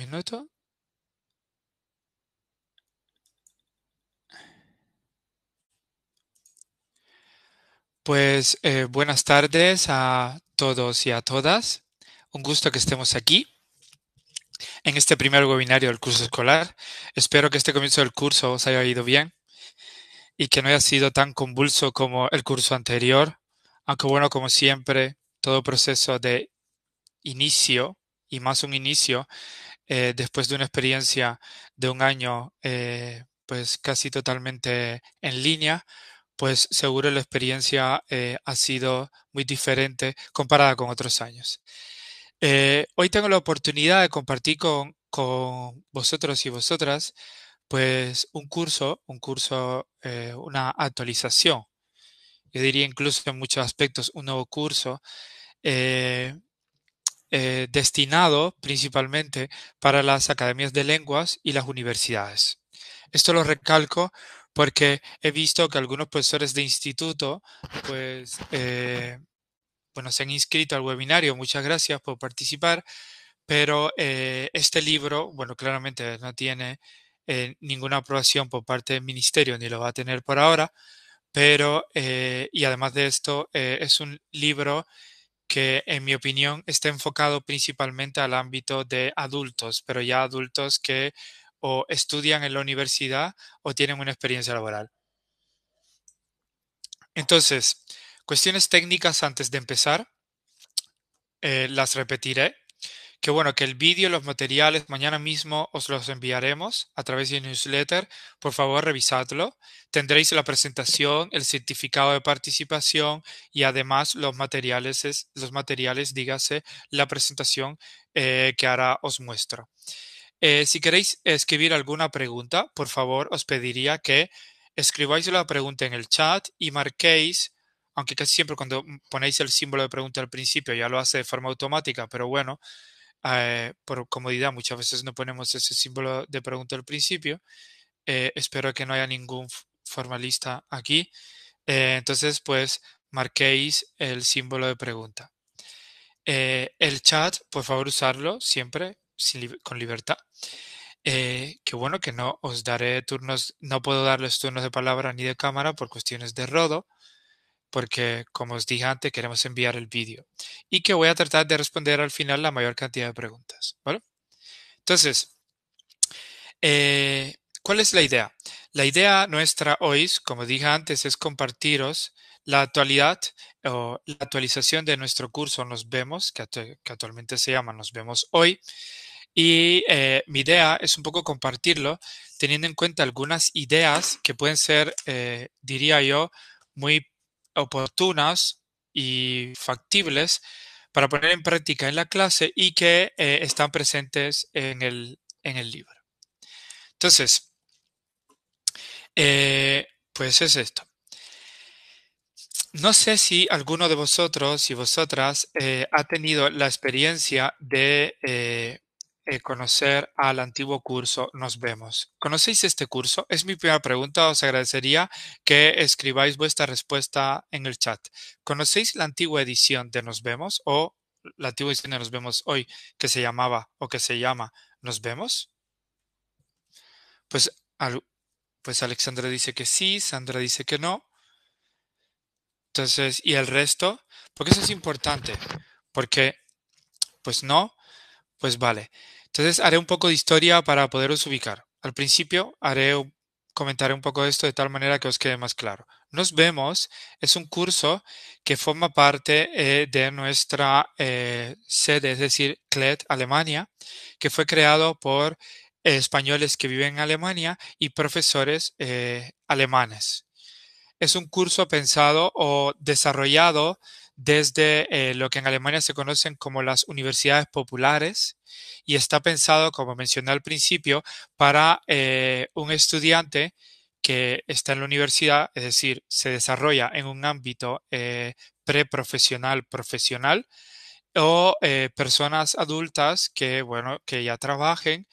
minuto. Pues buenas tardes a todos y a todas. Un gusto que estemos aquí en este primer webinario del curso escolar. Espero que este comienzo del curso os haya ido bien y que no haya sido tan convulso como el curso anterior. Aunque bueno, como siempre, todo proceso de inicio y más un inicio después de una experiencia de un año pues casi totalmente en línea, pues seguro la experiencia ha sido muy diferente comparada con otros años. Hoy tengo la oportunidad de compartir con vosotros y vosotras pues una actualización. Yo diría incluso en muchos aspectos un nuevo curso eh, destinado principalmente para las academias de lenguas y las universidades. Esto lo recalco porque he visto que algunos profesores de instituto, pues, bueno, se han inscrito al webinario. Muchas gracias por participar, pero este libro, bueno, claramente no tiene ninguna aprobación por parte del ministerio ni lo va a tener por ahora, pero, y además de esto, es un libro que en mi opinión está enfocado principalmente al ámbito de adultos, pero ya adultos que o estudian en la universidad o tienen una experiencia laboral. Entonces, cuestiones técnicas antes de empezar, las repetiré. Que bueno, que el vídeo, los materiales, mañana mismo os los enviaremos a través de newsletter. Por favor, revisadlo. Tendréis la presentación, el certificado de participación y además los materiales, dígase, la presentación que ahora os muestro. Si queréis escribir alguna pregunta, por favor, os pediría que escribáis la pregunta en el chat y marquéis, aunque casi siempre cuando ponéis el símbolo de pregunta al principio ya lo hace de forma automática, pero bueno, por comodidad muchas veces no ponemos ese símbolo de pregunta al principio. Espero que no haya ningún formalista aquí. Entonces, pues marquéis el símbolo de pregunta. El chat, por favor, usarlo siempre con libertad. Que bueno, que no os daré turnos, no puedo darles turnos de palabra ni de cámara por cuestiones de rodo, porque como os dije antes, queremos enviar el vídeo. Y que voy a tratar de responder al final la mayor cantidad de preguntas. ¿Vale? Entonces, ¿cuál es la idea? La idea nuestra hoy, como dije antes, es compartiros la actualidad o la actualización de nuestro curso Nos vemos, que actualmente se llama Nos vemos hoy. Y mi idea es un poco compartirlo teniendo en cuenta algunas ideas que pueden ser, diría yo, muy oportunas y factibles para poner en práctica en la clase y que están presentes en el libro. Entonces, pues es esto. No sé si alguno de vosotros y vosotras ha tenido la experiencia de conocer al antiguo curso Nos vemos. ¿Conocéis este curso? Es mi primera pregunta. Os agradecería que escribáis vuestra respuesta en el chat. ¿Conocéis la antigua edición de Nos vemos o la antigua edición de Nos vemos hoy que se llamaba o que se llama Nos vemos? Pues, pues Alexandra dice que sí, Sandra dice que no. Entonces, ¿y el resto? Porque eso es importante. Porque, pues no, pues vale. Entonces, haré un poco de historia para poderos ubicar. Al principio, comentaré un poco de esto de tal manera que os quede más claro. Nos vemos es un curso que forma parte de nuestra sede, es decir, CLED Alemania, que fue creado por españoles que viven en Alemania y profesores alemanes. Es un curso pensado o desarrollado desde lo que en Alemania se conocen como las universidades populares y está pensado, como mencioné al principio, para un estudiante que está en la universidad, es decir, se desarrolla en un ámbito preprofesional, profesional, o personas adultas que, bueno, que ya trabajen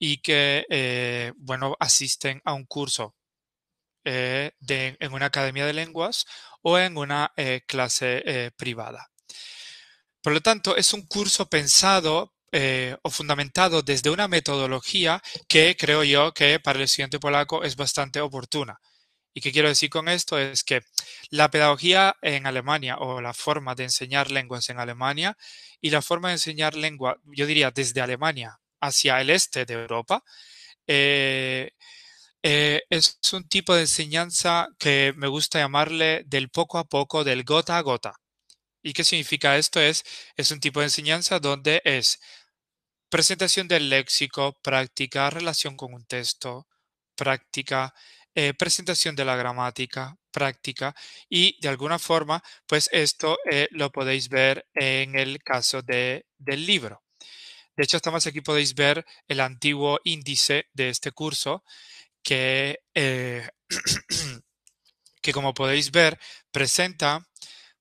y que, bueno, asisten a un curso en una academia de lenguas o en una clase privada. Por lo tanto, es un curso pensado o fundamentado desde una metodología que creo yo que para el estudiante polaco es bastante oportuna. ¿Y qué quiero decir con esto? Es que la pedagogía en Alemania o la forma de enseñar lenguas en Alemania y la forma de enseñar lengua, yo diría desde Alemania hacia el este de Europa, eh, es un tipo de enseñanza que me gusta llamarle del poco a poco, del gota a gota. ¿Y qué significa esto? Es un tipo de enseñanza donde es presentación del léxico, práctica, relación con un texto, práctica, presentación de la gramática, práctica, y de alguna forma, pues esto lo podéis ver en el caso del libro. De hecho, hasta más aquí podéis ver el antiguo índice de este curso que, que como podéis ver, presenta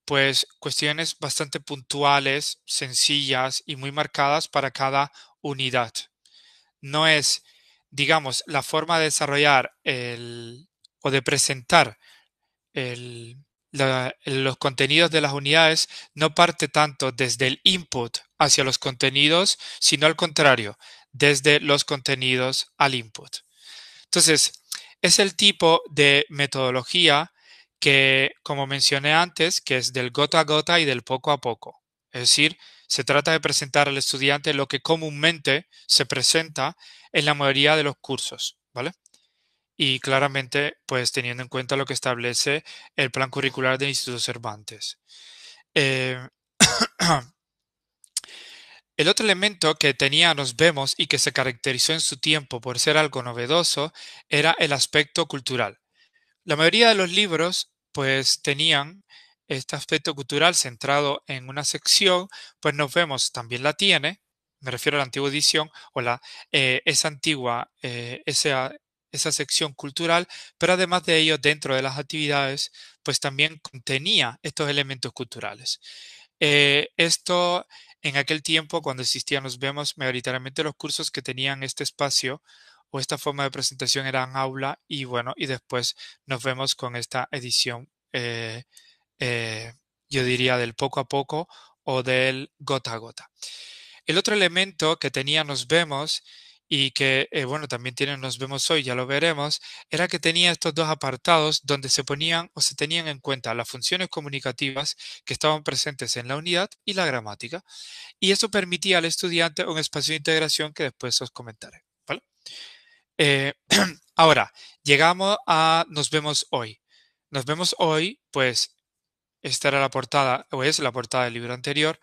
pues cuestiones bastante puntuales, sencillas y muy marcadas para cada unidad. No es, digamos, la forma de desarrollar o de presentar los contenidos de las unidades no parte tanto desde el input hacia los contenidos, sino al contrario, desde los contenidos al input. Entonces, es el tipo de metodología que, como mencioné antes, que es del gota a gota y del poco a poco. Es decir, se trata de presentar al estudiante lo que comúnmente se presenta en la mayoría de los cursos, ¿vale? Y claramente, pues teniendo en cuenta lo que establece el plan curricular del Instituto Cervantes. Eh, el otro elemento que tenía Nos vemos y que se caracterizó en su tiempo por ser algo novedoso era el aspecto cultural. La mayoría de los libros pues tenían este aspecto cultural centrado en una sección, pues Nos vemos también la tiene, me refiero a la antigua edición o esa antigua, esa sección cultural, pero además de ello dentro de las actividades pues también contenía estos elementos culturales. Esto en aquel tiempo, cuando existían Nos vemos, mayoritariamente los cursos que tenían este espacio o esta forma de presentación eran aula y bueno, y después nos vemos con esta edición, eh, yo diría del poco a poco o del gota a gota. El otro elemento que tenía Nos vemos y que, bueno, también tiene Nos vemos hoy, ya lo veremos, era que tenía estos dos apartados donde se ponían o se tenían en cuenta las funciones comunicativas que estaban presentes en la unidad y la gramática. Y eso permitía al estudiante un espacio de integración que después os comentaré. ¿Vale? Eh, ahora, llegamos a Nos vemos hoy. Nos vemos hoy, pues esta era la portada, o es la portada del libro anterior.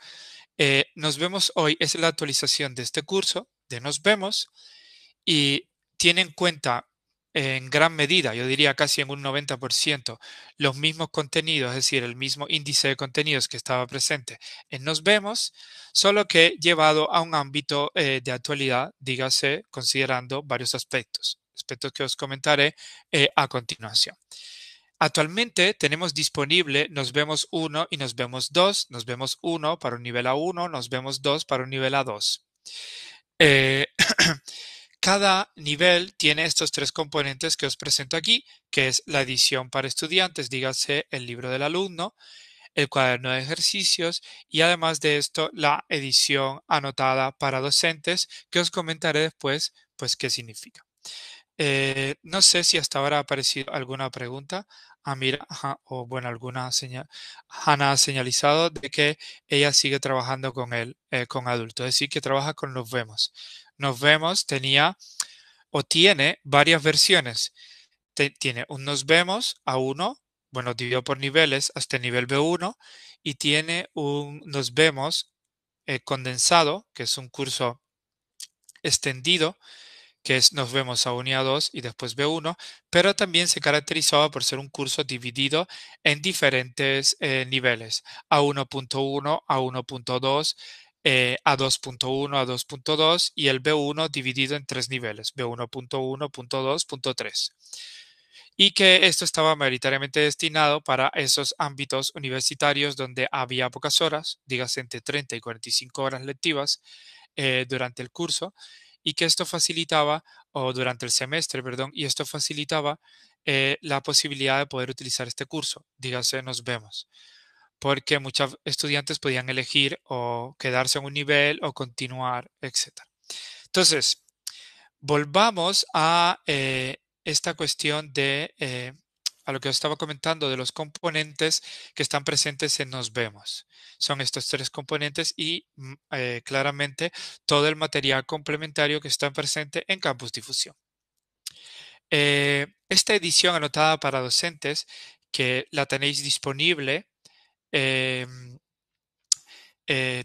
Nos vemos hoy es la actualización de este curso, de Nos vemos, y tiene en cuenta en gran medida, yo diría casi en un 90%, los mismos contenidos, es decir, el mismo índice de contenidos que estaba presente en Nos vemos, solo que llevado a un ámbito de actualidad, dígase, considerando varios aspectos que os comentaré a continuación. Actualmente tenemos disponible Nos vemos 1 y Nos vemos 2, Nos vemos 1 para un nivel A1, Nos vemos 2 para un nivel A2. Eh, Cada nivel tiene estos tres componentes que os presento aquí, que es la edición para estudiantes, dígase el libro del alumno, el cuaderno de ejercicios y además de esto la edición anotada para docentes, que os comentaré después, pues qué significa. No sé si hasta ahora ha aparecido alguna pregunta. Ah, mira, ajá, o bueno, alguna señal. Hannah ha señalizado de que ella sigue trabajando con él, con adultos, es decir, que trabaja con Nos vemos. Nos vemos tenía o tiene varias versiones. Tiene un Nos vemos a uno, bueno, dividido por niveles hasta el nivel B1, y tiene un Nos vemos condensado, que es un curso extendido que es Nos vemos a 1 y a 2 y después B1, pero también se caracterizaba por ser un curso dividido en diferentes niveles, A1.1, A1.2, A2.1, A2.2 y el B1 dividido en tres niveles, B1.1, .2, .3. Y que esto estaba mayoritariamente destinado para esos ámbitos universitarios donde había pocas horas, dígase entre 30 y 45 horas lectivas, durante el curso y que esto facilitaba, o durante el semestre, perdón, y esto facilitaba la posibilidad de poder utilizar este curso. Dígase, Nos vemos. porque muchos estudiantes podían elegir o quedarse en un nivel o continuar, etcétera. Entonces, volvamos a esta cuestión de, a lo que os estaba comentando, de los componentes que están presentes en Nos Vemos. Son estos tres componentes y claramente todo el material complementario que está presente en Campus Difusión. Esta edición anotada para docentes, que la tenéis disponible, em,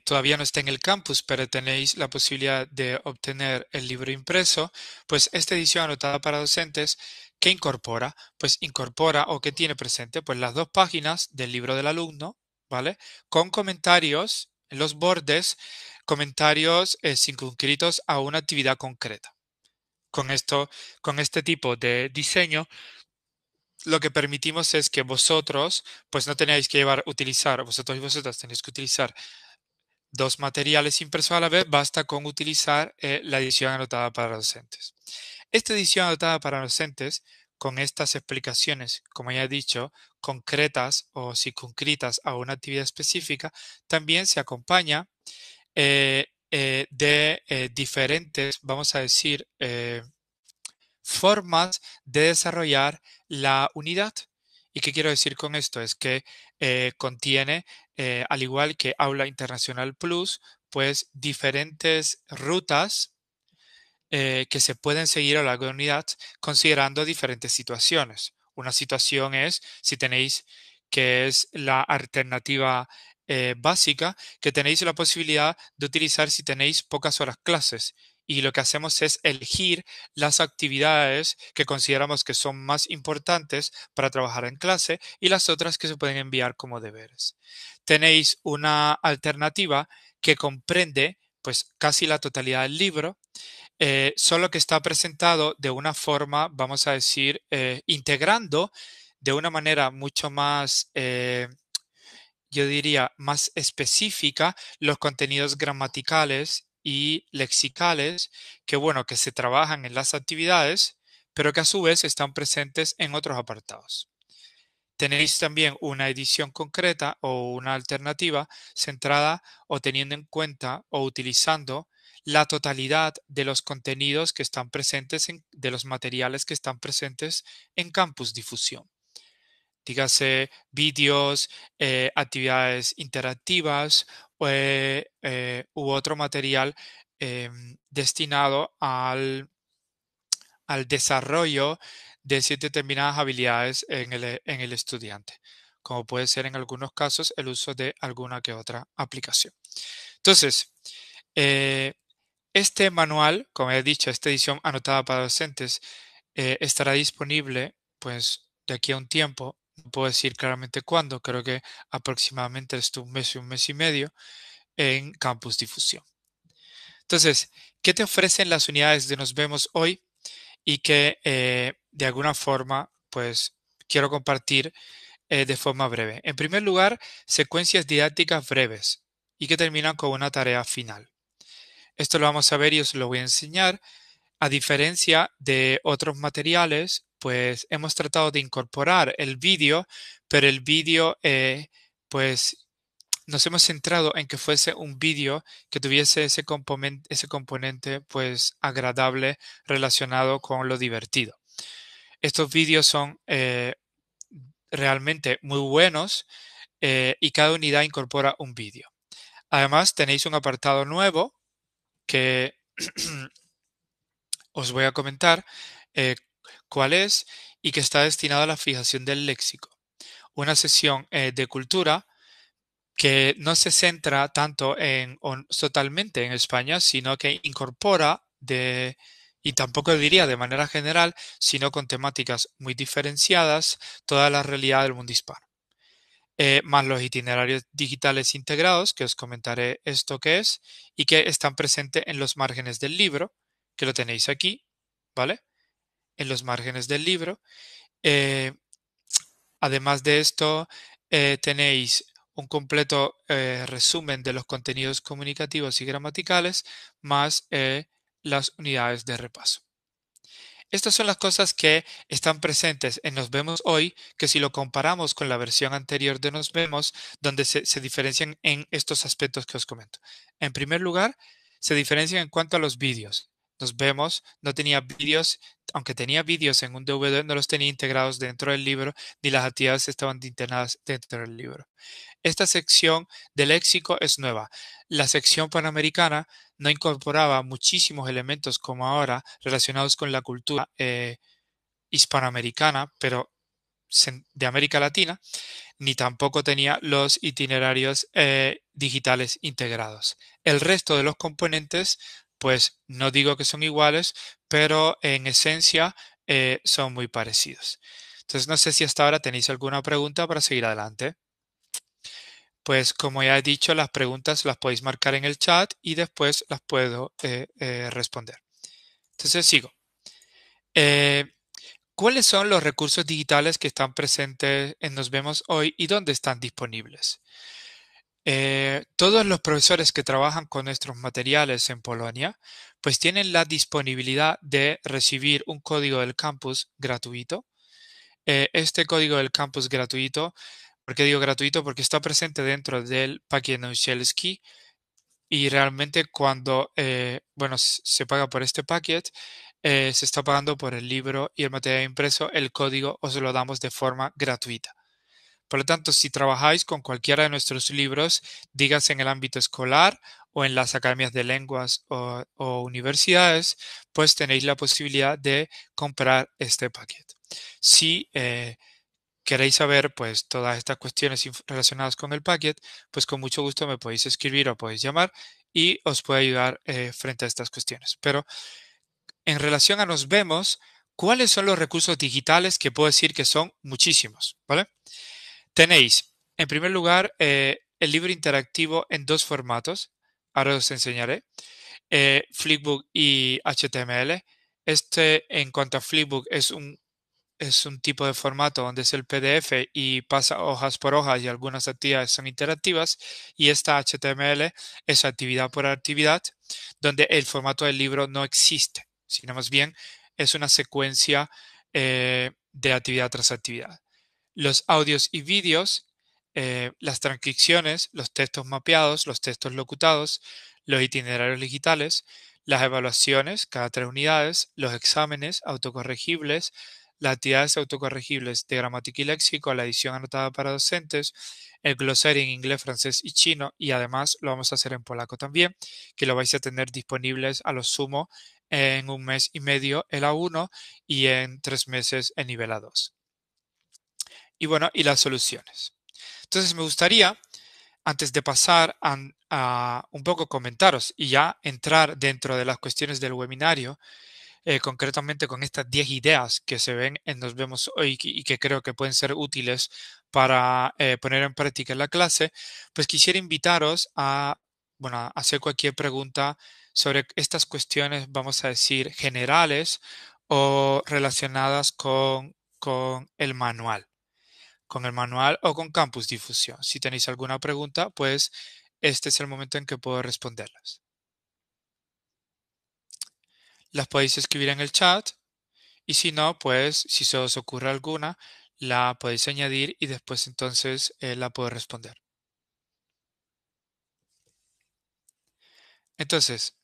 todavía no está en el campus, pero tenéis la posibilidad de obtener el libro impreso, pues esta edición anotada para docentes, ¿qué incorpora? Pues incorpora o que tiene presente, pues las dos páginas del libro del alumno, ¿vale? Con comentarios en los bordes, comentarios circunscritos a una actividad concreta. Con esto, con este tipo de diseño, lo que permitimos es que vosotros, pues no tenéis que utilizar, vosotros y vosotras tenéis que utilizar dos materiales impresos a la vez, basta con utilizar la edición anotada para docentes. Esta edición anotada para docentes, con estas explicaciones, como ya he dicho, concretas o circunscritas a una actividad específica, también se acompaña de diferentes, vamos a decir, formas de desarrollar la unidad. ¿Y qué quiero decir con esto? Es que contiene, al igual que Aula Internacional Plus, pues diferentes rutas que se pueden seguir a lo largo de la unidad considerando diferentes situaciones. Una situación es si tenéis, que es la alternativa básica, que tenéis la posibilidad de utilizar si tenéis pocas horas clases. Y lo que hacemos es elegir las actividades que consideramos que son más importantes para trabajar en clase y las otras que se pueden enviar como deberes. Tenéis una alternativa que comprende pues casi la totalidad del libro, solo que está presentado de una forma, vamos a decir, integrando de una manera mucho más, yo diría, más específica los contenidos gramaticales y lexicales que, bueno, que se trabajan en las actividades, pero que a su vez están presentes en otros apartados. Tenéis también una edición concreta o una alternativa centrada o teniendo en cuenta o utilizando la totalidad de los contenidos que están presentes de los materiales que están presentes en Campus Difusión. Dígase vídeos, actividades interactivas u otro material destinado al desarrollo de ciertas determinadas habilidades en el estudiante, como puede ser en algunos casos el uso de alguna que otra aplicación. Entonces, eh, este manual, como he dicho, esta edición anotada para docentes, estará disponible pues de aquí a un tiempo. No puedo decir claramente cuándo, creo que aproximadamente un mes y medio en Campus Difusión. Entonces, ¿qué te ofrecen las unidades de Nos Vemos hoy? Y que de alguna forma, pues quiero compartir de forma breve. En primer lugar, secuencias didácticas breves y que terminan con una tarea final. Esto lo vamos a ver y os lo voy a enseñar. A diferencia de otros materiales, pues hemos tratado de incorporar el vídeo, pero el vídeo, pues nos hemos centrado en que fuese un vídeo que tuviese ese componente, pues agradable relacionado con lo divertido. Estos vídeos son realmente muy buenos y cada unidad incorpora un vídeo. Además, tenéis un apartado nuevo que os voy a comentar eh, cuál es y que está destinado a la fijación del léxico. Una sesión de cultura que no se centra tanto totalmente en España, sino que incorpora y tampoco diría de manera general, sino con temáticas muy diferenciadas, toda la realidad del mundo hispano. Más los itinerarios digitales integrados, que os comentaré esto que es, y que están presentes en los márgenes del libro, que lo tenéis aquí, ¿vale? En los márgenes del libro. Eh, Además de esto, tenéis un completo resumen de los contenidos comunicativos y gramaticales, más las unidades de repaso. Estas son las cosas que están presentes en Nos Vemos Hoy, que si lo comparamos con la versión anterior de Nos Vemos, donde se diferencian en estos aspectos que os comento. En primer lugar, se diferencian en cuanto a los vídeos. Nos Vemos no tenía vídeos, aunque tenía vídeos en un DVD, no los tenía integrados dentro del libro, ni las actividades estaban integradas dentro del libro. Esta sección de léxico es nueva. La sección panamericana no incorporaba muchísimos elementos como ahora relacionados con la cultura hispanoamericana, pero de América Latina, ni tampoco tenía los itinerarios digitales integrados. El resto de los componentes, pues no digo que son iguales, pero en esencia son muy parecidos. Entonces, no sé si hasta ahora tenéis alguna pregunta para seguir adelante. Pues como ya he dicho, las preguntas las podéis marcar en el chat y después las puedo responder. Entonces sigo. Eh, ¿Cuáles son los recursos digitales que están presentes en Nos Vemos Hoy y dónde están disponibles? Todos los profesores que trabajan con nuestros materiales en Polonia, pues tienen la disponibilidad de recibir un código del campus gratuito. Este código del campus gratuito, ¿por qué digo gratuito? Porque está presente dentro del paquete Nausielski. Y realmente cuando, bueno, se paga por este paquete, se está pagando por el libro y el material impreso, el código os lo damos de forma gratuita. Por lo tanto, si trabajáis con cualquiera de nuestros libros, digas en el ámbito escolar o en las academias de lenguas o universidades, pues tenéis la posibilidad de comprar este paquete. Si queréis saber pues todas estas cuestiones relacionadas con el packet, pues con mucho gusto me podéis escribir o podéis llamar y os puedo ayudar frente a estas cuestiones. Pero en relación a Nos Vemos, ¿cuáles son los recursos digitales que puedo decir que son muchísimos? ¿Vale? Tenéis, en primer lugar, el libro interactivo en dos formatos. Ahora os enseñaré. Flipbook y HTML. Este, en cuanto a Flipbook, es un tipo de formato donde es el PDF y pasa hojas por hojas y algunas actividades son interactivas y esta HTML es actividad por actividad donde el formato del libro no existe, sino más bien es una secuencia de actividad tras actividad. Los audios y vídeos, las transcripciones, los textos mapeados, los textos locutados, los itinerarios digitales, las evaluaciones cada 3 unidades, los exámenes autocorregibles, las actividades autocorregibles de gramática y léxico, la edición anotada para docentes, el glosario en inglés, francés y chino, y además lo vamos a hacer en polaco también, que lo vais a tener disponibles a lo sumo en 1 mes y medio el A1 y en 3 meses el nivel A2. Y bueno, y las soluciones. Entonces me gustaría, antes de pasar a un poco comentaros y ya entrar dentro de las cuestiones del webinario, concretamente con estas 10 ideas que se ven en Nos Vemos Hoy y que creo que pueden ser útiles para poner en práctica en la clase, pues quisiera invitaros a, bueno, a hacer cualquier pregunta sobre estas cuestiones, vamos a decir, generales o relacionadas con el manual o con Campus Difusión. Si tenéis alguna pregunta, pues este es el momento en que puedo responderlas. Las podéis escribir en el chat y si no, pues si se os ocurre alguna, la podéis añadir y después entonces la puedo responder. Entonces,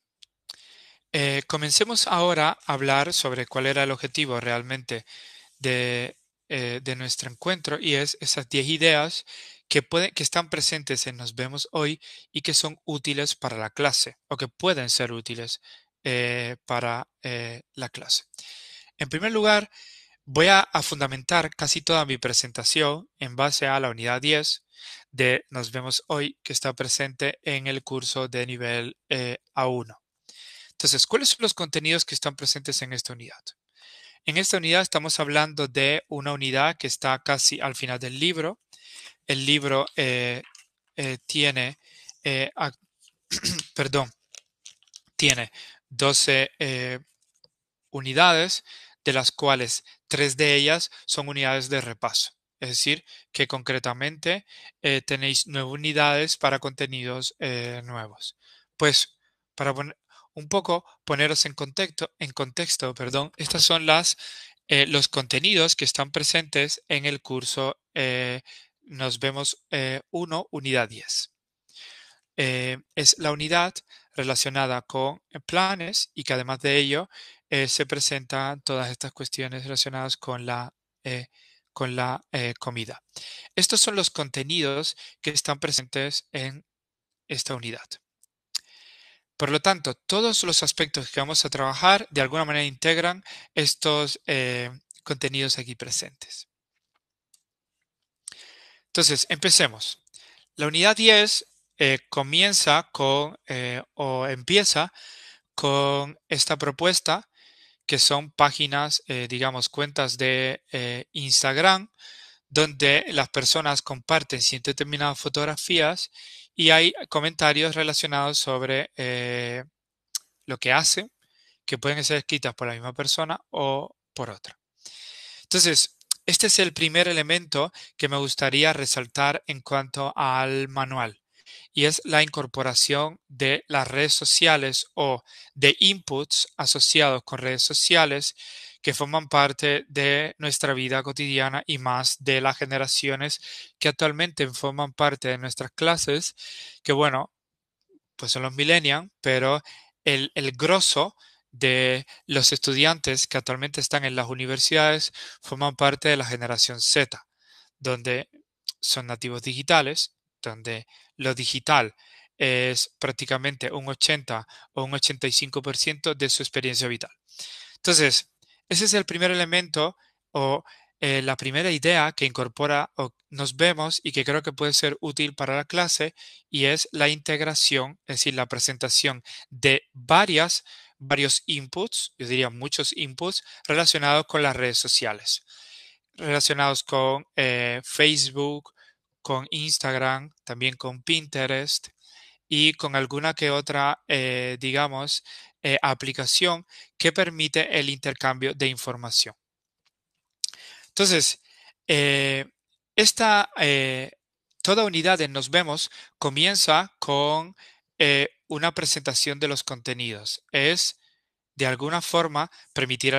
comencemos ahora a hablar sobre cuál era el objetivo realmente de, de nuestro encuentro y es esas 10 ideas que están presentes en Nos Vemos Hoy y que son útiles para la clase o que pueden ser útiles para la clase. En primer lugar, voy a fundamentar casi toda mi presentación en base a la unidad 10 de Nos Vemos Hoy que está presente en el curso de nivel A1. Entonces, ¿cuáles son los contenidos que están presentes en esta unidad? En esta unidad estamos hablando de una unidad que está casi al final del libro. El libro tiene, perdón, tiene 12 unidades, de las cuales 3 de ellas son unidades de repaso. Es decir, que concretamente tenéis 9 unidades para contenidos nuevos. Pues, para poner un poco poneros en contexto, perdón, estas son los contenidos que están presentes en el curso Nos vemos 1, unidad 10. Es la unidad relacionada con planes y que además de ello se presentan todas estas cuestiones relacionadas eh, con la comida. Estos son los contenidos que están presentes en esta unidad. Por lo tanto, todos los aspectos que vamos a trabajar de alguna manera integran estos contenidos aquí presentes. Entonces, empecemos. La unidad 10 comienza con o empieza con esta propuesta que son páginas, digamos, cuentas de Instagram, donde las personas comparten ciertas determinadas fotografías y hay comentarios relacionados sobre lo que hacen, que pueden ser escritas por la misma persona o por otra. Entonces, este es el primer elemento que me gustaría resaltar en cuanto al manual y es la incorporación de las redes sociales o de inputs asociados con redes sociales que forman parte de nuestra vida cotidiana y más de las generaciones que actualmente forman parte de nuestras clases, que bueno, pues son los millennials, pero el grosso de los estudiantes que actualmente están en las universidades forman parte de la generación Z, donde son nativos digitales, donde lo digital es prácticamente un 80 o un 85% de su experiencia vital. Entonces, ese es el primer elemento o la primera idea que incorpora o nos vemos y que creo que puede ser útil para la clase y es la integración, es decir, la presentación de varios inputs, yo diría muchos inputs relacionados con las redes sociales, relacionados con Facebook, con Instagram, también con Pinterest y con alguna que otra, digamos, aplicación que permite el intercambio de información. Entonces, eh, esta, toda unidad en Nos Vemos comienza con una presentación de los contenidos. Es, de alguna forma, permitir,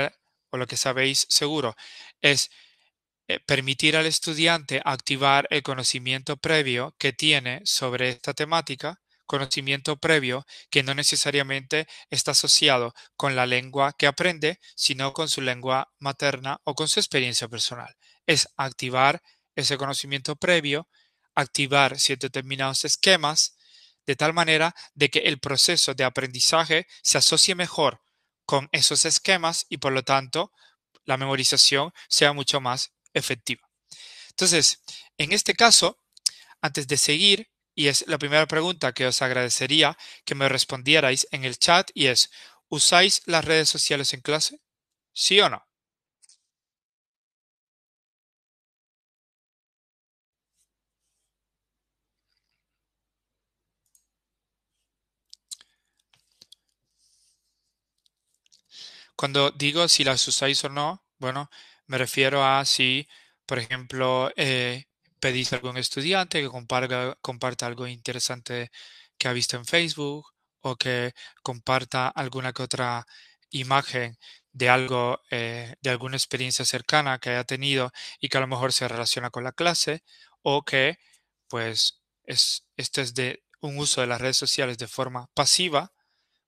o lo que sabéis seguro, es permitir al estudiante activar el conocimiento previo que tiene sobre esta temática, conocimiento previo que no necesariamente está asociado con la lengua que aprende, sino con su lengua materna o con su experiencia personal. Es activar ese conocimiento previo, activar ciertos determinados esquemas, de tal manera de que el proceso de aprendizaje se asocie mejor con esos esquemas y por lo tanto la memorización sea mucho más efectiva. Entonces, en este caso, antes de seguir, y es la primera pregunta que os agradecería que me respondierais en el chat, y es, ¿usáis las redes sociales en clase? ¿Sí o no? Cuando digo si las usáis o no, bueno, me refiero a si, por ejemplo, pedís a algún estudiante que comparta algo interesante que ha visto en Facebook o que comparta alguna que otra imagen de algo, de alguna experiencia cercana que haya tenido y que a lo mejor se relaciona con la clase o que, pues, esto es de un uso de las redes sociales de forma pasiva,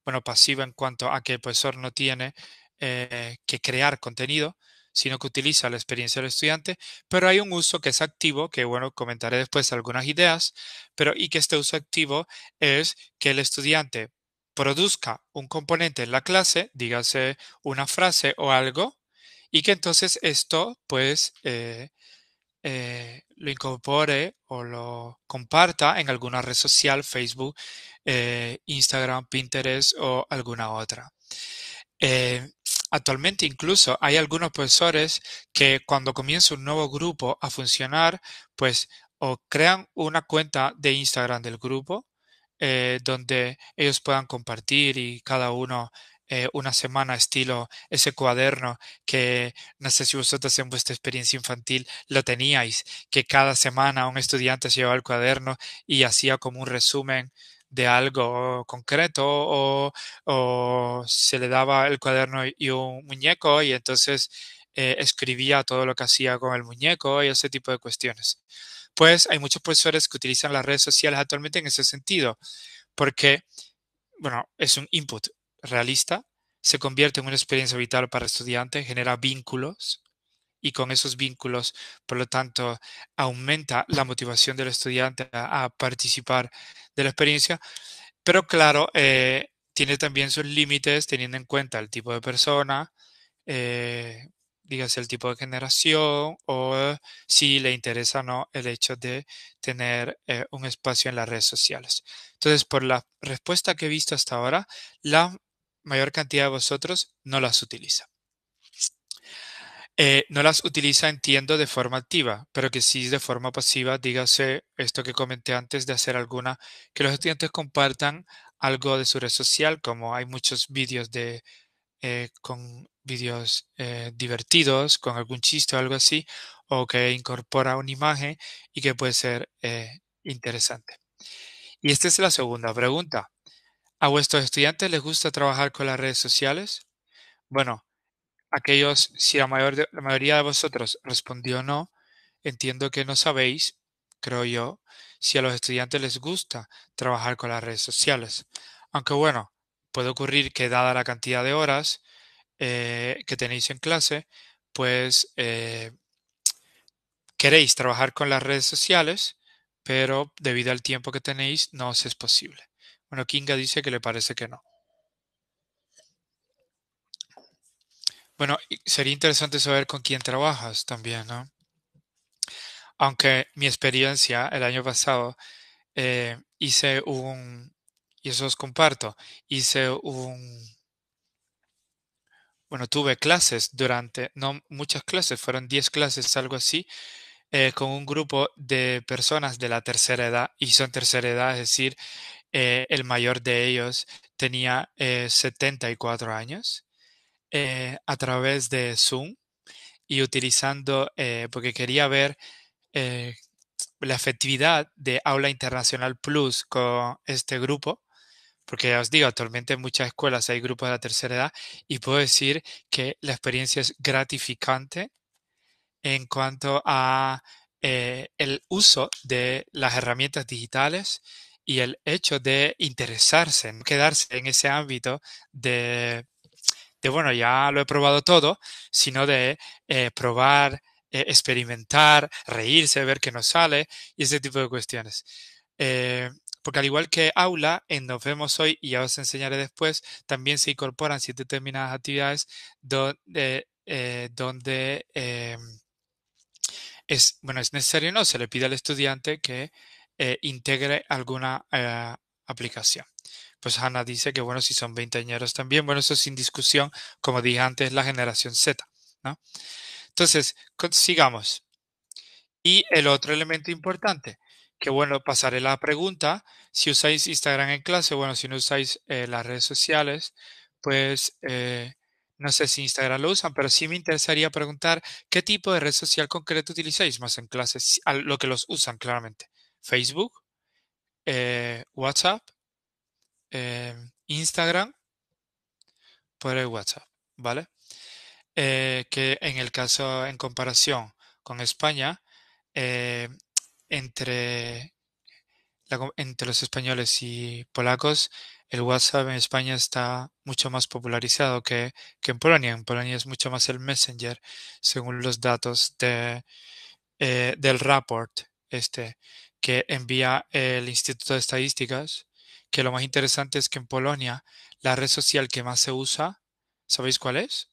bueno, pasiva en cuanto a que el profesor no tiene que crear contenido, sino que utiliza la experiencia del estudiante, pero hay un uso que es activo, que bueno, comentaré después algunas ideas, pero y que este uso activo es que el estudiante produzca un componente en la clase, dígase una frase o algo, y que entonces esto pues lo incorpore o lo comparta en alguna red social, Facebook, Instagram, Pinterest o alguna otra. Eh, Actualmente incluso hay algunos profesores que cuando comienza un nuevo grupo a funcionar, pues o crean una cuenta de Instagram del grupo donde ellos puedan compartir y cada uno una semana estilo ese cuaderno que no sé si vosotros en vuestra experiencia infantil lo teníais, que cada semana un estudiante se llevaba el cuaderno y hacía como un resumen de algo concreto o se le daba el cuaderno y un muñeco y entonces escribía todo lo que hacía con el muñeco y ese tipo de cuestiones. Pues hay muchos profesores que utilizan las redes sociales actualmente en ese sentido, porque, bueno, es un input realista, se convierte en una experiencia vital para el estudiante, genera vínculos y con esos vínculos, por lo tanto, aumenta la motivación del estudiante a participar de la experiencia, pero claro, tiene también sus límites teniendo en cuenta el tipo de persona, eh, dígase el tipo de generación o si le interesa o no el hecho de tener un espacio en las redes sociales. Entonces, por la respuesta que he visto hasta ahora, la mayor cantidad de vosotros no las utiliza. No las utiliza, entiendo, de forma activa, pero que sí de forma pasiva, dígase esto que comenté antes de hacer alguna, que los estudiantes compartan algo de su red social, como hay muchos vídeos con vídeos divertidos, con algún chiste o algo así, o que incorpora una imagen y que puede ser interesante. Y esta es la segunda pregunta. ¿A vuestros estudiantes les gusta trabajar con las redes sociales? Bueno, aquellos, si la mayoría de vosotros respondió no, entiendo que no sabéis, creo yo, si a los estudiantes les gusta trabajar con las redes sociales. Aunque bueno, puede ocurrir que dada la cantidad de horas que tenéis en clase, pues queréis trabajar con las redes sociales, pero debido al tiempo que tenéis, no os es posible. Bueno, Kinga dice que le parece que no. Bueno, y sería interesante saber con quién trabajas también, ¿no? Aunque mi experiencia el año pasado hice y eso os comparto, hice bueno, tuve clases no muchas clases, fueron 10 clases, algo así, con un grupo de personas de la tercera edad, y son tercera edad, es decir, el mayor de ellos tenía 74 años, a través de Zoom y utilizando, porque quería ver eh, la efectividad de Aula Internacional Plus con este grupo, porque ya os digo, actualmente en muchas escuelas hay grupos de la tercera edad y puedo decir que la experiencia es gratificante en cuanto a el uso de las herramientas digitales y el hecho de interesarse, no quedarse en ese ámbito bueno, ya lo he probado todo, sino de probar, experimentar, reírse, ver qué nos sale y ese tipo de cuestiones. Eh, Porque al igual que aula, en Nos vemos hoy y ya os enseñaré después, también se incorporan ciertas determinadas actividades donde bueno, es necesario, no, se le pide al estudiante que integre alguna aplicación. Pues Hannah dice que, bueno, si son veinteañeros también, bueno, eso sin discusión, como dije antes, la generación Z, ¿no? Entonces, sigamos. Y el otro elemento importante, que bueno, pasaré la pregunta, si usáis Instagram en clase, bueno, si no usáis las redes sociales, pues no sé si Instagram lo usan, pero sí me interesaría preguntar qué tipo de red social concreto utilizáis más en clase, a lo que los usan claramente. Facebook, WhatsApp, Instagram, por el WhatsApp, ¿vale? Que en el caso, en comparación con España, eh, entre entre los españoles y polacos, el WhatsApp en España está mucho más popularizado que en Polonia. En Polonia es mucho más el Messenger, según los datos del report que envía el Instituto de Estadísticas, que lo más interesante es que en Polonia la red social que más se usa, ¿sabéis cuál es?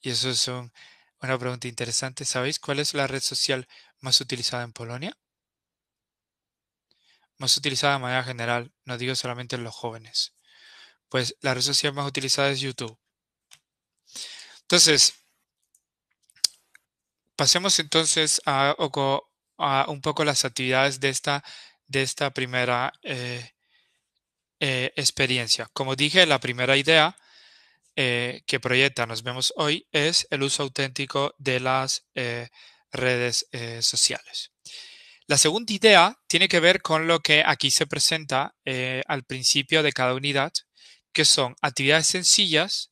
Y eso es una pregunta interesante. ¿Sabéis cuál es la red social más utilizada en Polonia? Más utilizada de manera general, no digo solamente en los jóvenes. Pues la red social más utilizada es YouTube. Entonces, pasemos entonces a un poco las actividades de esta primera experiencia. Como dije, la primera idea que proyecta Nos vemos hoy es el uso auténtico de las redes sociales. La segunda idea tiene que ver con lo que aquí se presenta al principio de cada unidad, que son actividades sencillas,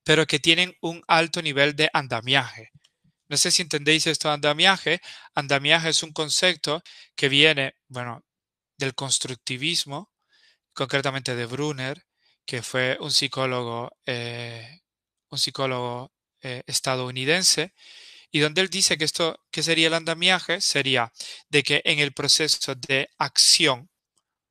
pero que tienen un alto nivel de andamiaje. No sé si entendéis esto de andamiaje. Andamiaje es un concepto que viene, bueno, del constructivismo, concretamente de Brunner, que fue un psicólogo estadounidense, y donde él dice que esto, ¿qué sería el andamiaje? Sería de que en el proceso de acción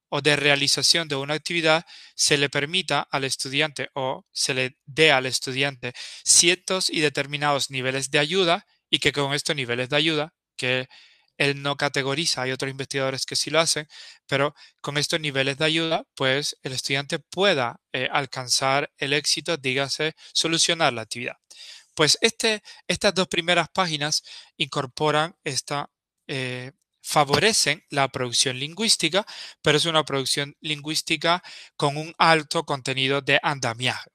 o de realización de una actividad se le permita al estudiante o se le dé al estudiante ciertos y determinados niveles de ayuda y que con estos niveles de ayuda, que él no categoriza, hay otros investigadores que sí lo hacen, pero con estos niveles de ayuda, pues el estudiante pueda alcanzar el éxito, dígase, solucionar la actividad. Pues estas dos primeras páginas incorporan favorecen la producción lingüística, pero es una producción lingüística con un alto contenido de andamiaje.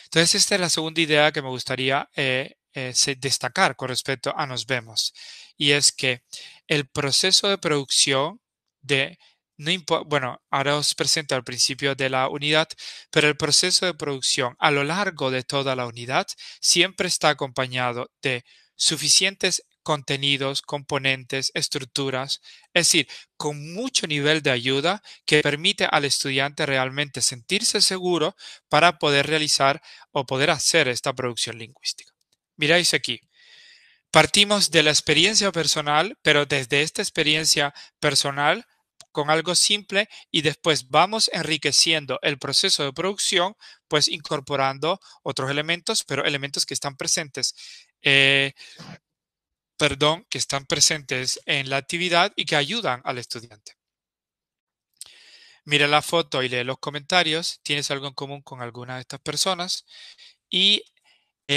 Entonces, esta es la segunda idea que me gustaría destacar con respecto a Nos vemos. Y es que el proceso de producción de, bueno, ahora os presento al principio de la unidad, pero el proceso de producción a lo largo de toda la unidad siempre está acompañado de suficientes contenidos, componentes, estructuras, es decir, con mucho nivel de ayuda que permite al estudiante realmente sentirse seguro para poder realizar o poder hacer esta producción lingüística. Miráis aquí, partimos de la experiencia personal, pero desde esta experiencia personal con algo simple y después vamos enriqueciendo el proceso de producción, pues incorporando otros elementos, pero elementos que están presentes, eh, que están presentes en la actividad y que ayudan al estudiante. Mira la foto y lee los comentarios, tienes algo en común con alguna de estas personas y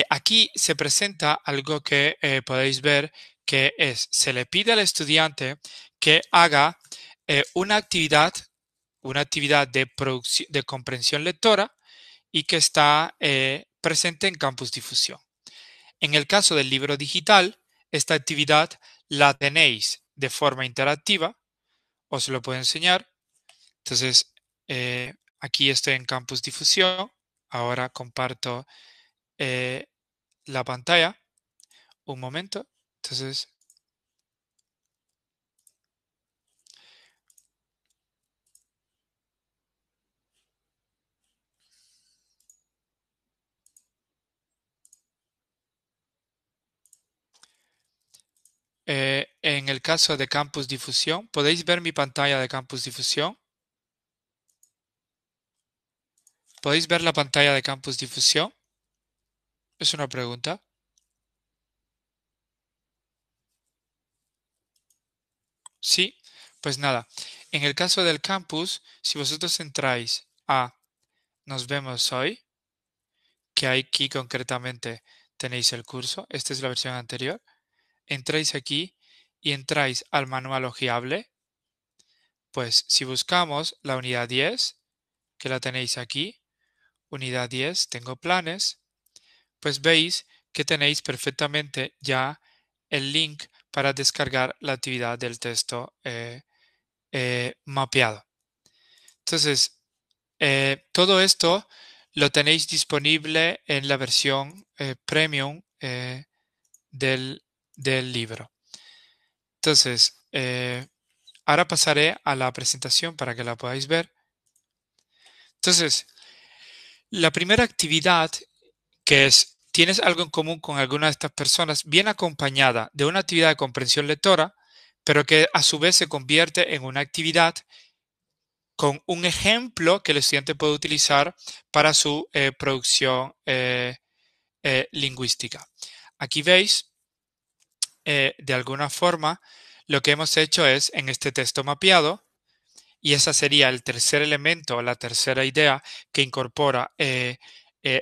aquí se presenta algo que podéis ver que es, se le pide al estudiante que haga una actividad de, de comprensión lectora y que está presente en Campus Difusión. En el caso del libro digital, esta actividad la tenéis de forma interactiva, os lo puedo enseñar. Entonces, aquí estoy en Campus Difusión, ahora comparto eh, la pantalla. Un momento. Entonces, en el caso de Campus Difusión, ¿podéis ver mi pantalla de Campus Difusión? ¿Podéis ver la pantalla de Campus Difusión? Es una pregunta. Sí, pues nada. En el caso del campus, si vosotros entráis a Nos vemos hoy, que aquí concretamente tenéis el curso, esta es la versión anterior, entráis aquí y entráis al manual ojeable, pues si buscamos la unidad 10, que la tenéis aquí, unidad 10, tengo planes, pues veis que tenéis perfectamente ya el link para descargar la actividad del texto mapeado. Entonces, todo esto lo tenéis disponible en la versión premium del, del libro. Entonces, ahora pasaré a la presentación para que la podáis ver. Entonces, la primera actividad que es, tienes algo en común con alguna de estas personas, viene acompañada de una actividad de comprensión lectora, pero que a su vez se convierte en una actividad con un ejemplo que el estudiante puede utilizar para su producción lingüística. Aquí veis, de alguna forma, lo que hemos hecho es, en este texto mapeado, y ese sería el tercer elemento, la tercera idea que incorpora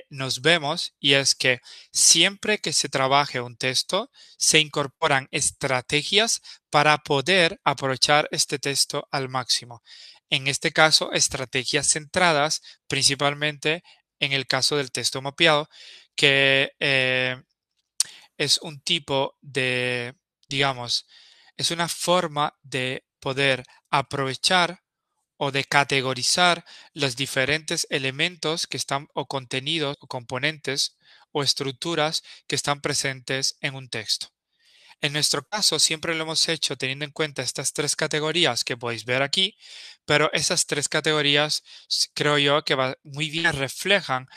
Nos vemos, y es que siempre que se trabaje un texto, se incorporan estrategias para poder aprovechar este texto al máximo. En este caso, estrategias centradas principalmente en el caso del texto mapeado, que es un tipo de, digamos, es una forma de poder aprovechar o de categorizar los diferentes elementos que están o contenidos o componentes o estructuras que están presentes en un texto. En nuestro caso, siempre lo hemos hecho teniendo en cuenta estas tres categorías que podéis ver aquí, pero esas tres categorías creo yo que muy bien reflejan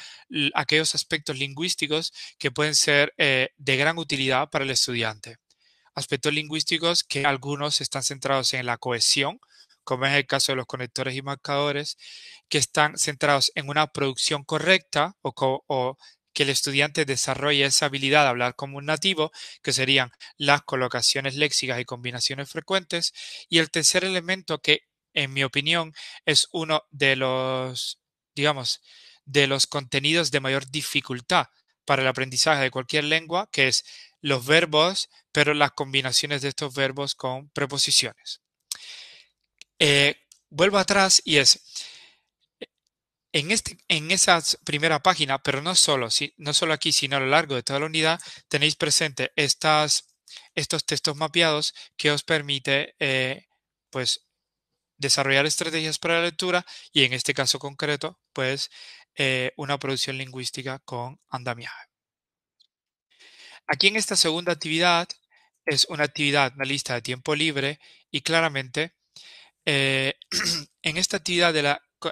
aquellos aspectos lingüísticos que pueden ser de gran utilidad para el estudiante. Aspectos lingüísticos que algunos están centrados en la cohesión, como es el caso de los conectores y marcadores, que están centrados en una producción correcta o que el estudiante desarrolle esa habilidad de hablar como un nativo, que serían las colocaciones léxicas y combinaciones frecuentes. Y el tercer elemento que, en mi opinión, es uno de los, digamos, de los contenidos de mayor dificultad para el aprendizaje de cualquier lengua, que es los verbos, pero las combinaciones de estos verbos con preposiciones. Vuelvo atrás y es en esa primera página, pero no solo, no solo aquí, sino a lo largo de toda la unidad, tenéis presente estos textos mapeados que os permite pues, desarrollar estrategias para la lectura y en este caso concreto, pues una producción lingüística con andamiaje. Aquí en esta segunda actividad es una actividad, una lista de tiempo libre y claramente eh, en esta actividad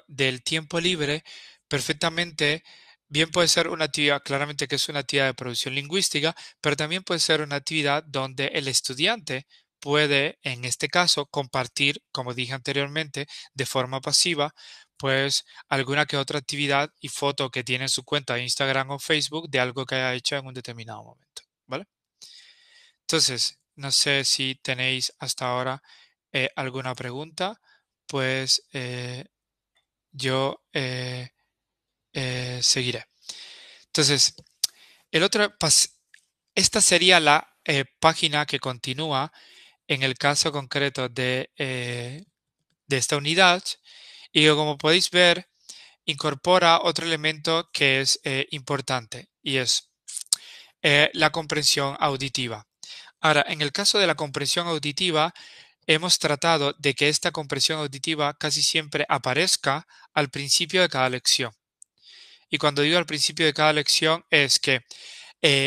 del tiempo libre, perfectamente, bien puede ser una actividad, claramente que es una actividad de producción lingüística, pero también puede ser una actividad donde el estudiante puede, en este caso, compartir, como dije anteriormente, de forma pasiva, pues alguna que otra actividad y foto que tiene en su cuenta de Instagram o Facebook de algo que haya hecho en un determinado momento, ¿vale? Entonces, no sé si tenéis hasta ahora alguna pregunta, pues yo seguiré. Entonces, el otro esta sería la página que continúa en el caso concreto de esta unidad y que, como podéis ver, incorpora otro elemento que es importante y es la comprensión auditiva. Ahora, en el caso de la comprensión auditiva, hemos tratado de que esta comprensión auditiva casi siempre aparezca al principio de cada lección. Y cuando digo al principio de cada lección es que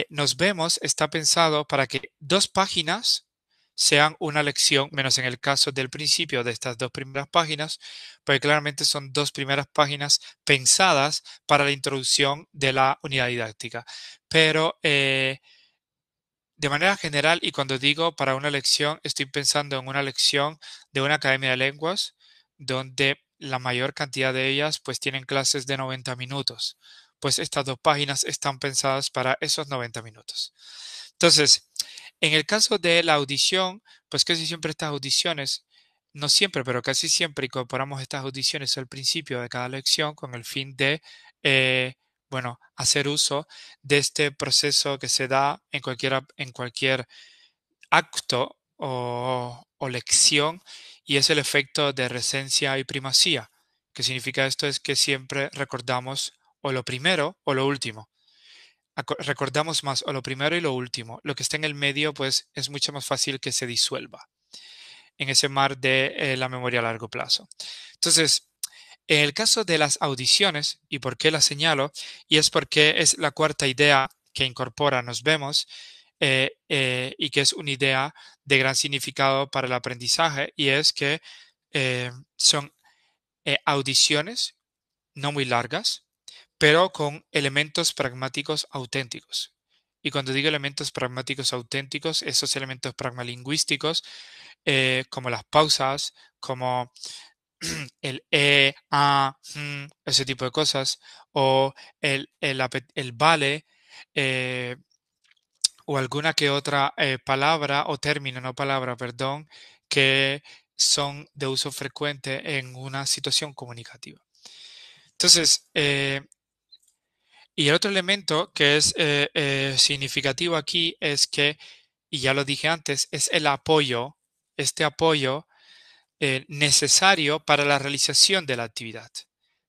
nos vemos, está pensado para que dos páginas sean una lección, menos en el caso del principio de estas dos primeras páginas, porque claramente son dos primeras páginas pensadas para la introducción de la unidad didáctica. Pero de manera general, y cuando digo para una lección, estoy pensando en una lección de una academia de lenguas, donde la mayor cantidad de ellas pues tienen clases de 90 minutos. Pues estas dos páginas están pensadas para esos 90 minutos. Entonces, en el caso de la audición, pues casi siempre estas audiciones, no siempre, pero casi siempre incorporamos estas audiciones al principio de cada lección con el fin de, eh, bueno, hacer uso de este proceso que se da en cualquier acto o lección y es el efecto de recencia y primacía. ¿Qué significa esto? Es que siempre recordamos o lo primero o lo último. Recordamos más o lo primero y lo último. Lo que está en el medio, pues es mucho más fácil que se disuelva en ese mar de la memoria a largo plazo. Entonces, en el caso de las audiciones, ¿y por qué las señalo? Y es porque es la cuarta idea que incorpora Nos vemos y que es una idea de gran significado para el aprendizaje y es que son audiciones no muy largas, pero con elementos pragmáticos auténticos. Y cuando digo elementos pragmáticos auténticos, esos elementos pragmalingüísticos, como las pausas, como el ese tipo de cosas, o el vale, eh, o alguna que otra palabra o término, no palabra, perdón, que son de uso frecuente en una situación comunicativa. Entonces, y el otro elemento que es significativo aquí es que, y ya lo dije antes, es el apoyo, este apoyo necesario para la realización de la actividad.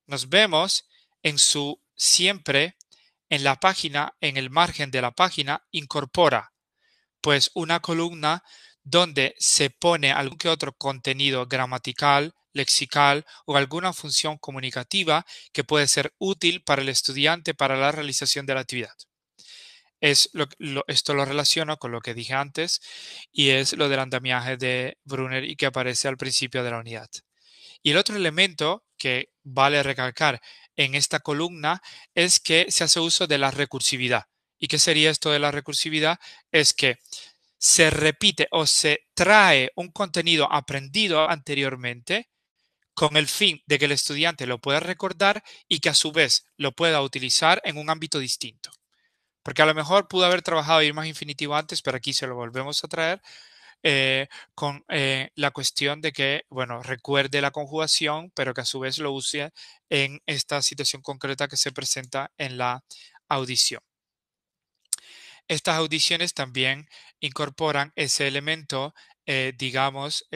Nos vemos en su siempre en la página, en el margen de la página, incorpora pues una columna donde se pone algún que otro contenido gramatical, lexical o alguna función comunicativa que puede ser útil para el estudiante para la realización de la actividad. Esto lo relaciono con lo que dije antes y es lo del andamiaje de Brunner y que aparece al principio de la unidad. Y el otro elemento que vale recalcar en esta columna es que se hace uso de la recursividad. ¿Y qué sería esto de la recursividad? Es que se repite o se trae un contenido aprendido anteriormente con el fin de que el estudiante lo pueda recordar y que a su vez lo pueda utilizar en un ámbito distinto. Porque a lo mejor pudo haber trabajado ir más infinitivo antes, pero aquí se lo volvemos a traer con la cuestión de que, bueno, recuerde la conjugación, pero que a su vez lo use en esta situación concreta que se presenta en la audición. Estas audiciones también incorporan ese elemento, digamos,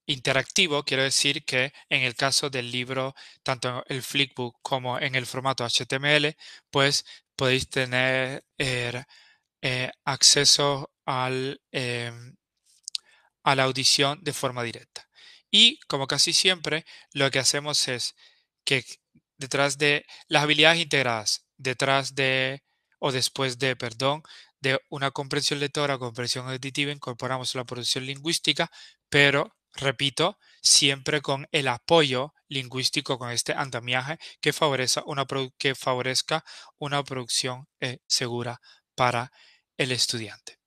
interactivo. Quiero decir que en el caso del libro, tanto el Flipbook como en el formato HTML, pues podéis tener acceso a la audición de forma directa. Y como casi siempre, lo que hacemos es que detrás de las habilidades integradas, detrás de, o después de, perdón, de una comprensión lectora o comprensión auditiva, incorporamos la producción lingüística, pero, repito, siempre con el apoyo lingüístico, con este andamiaje que favorezca una producción segura para el estudiante.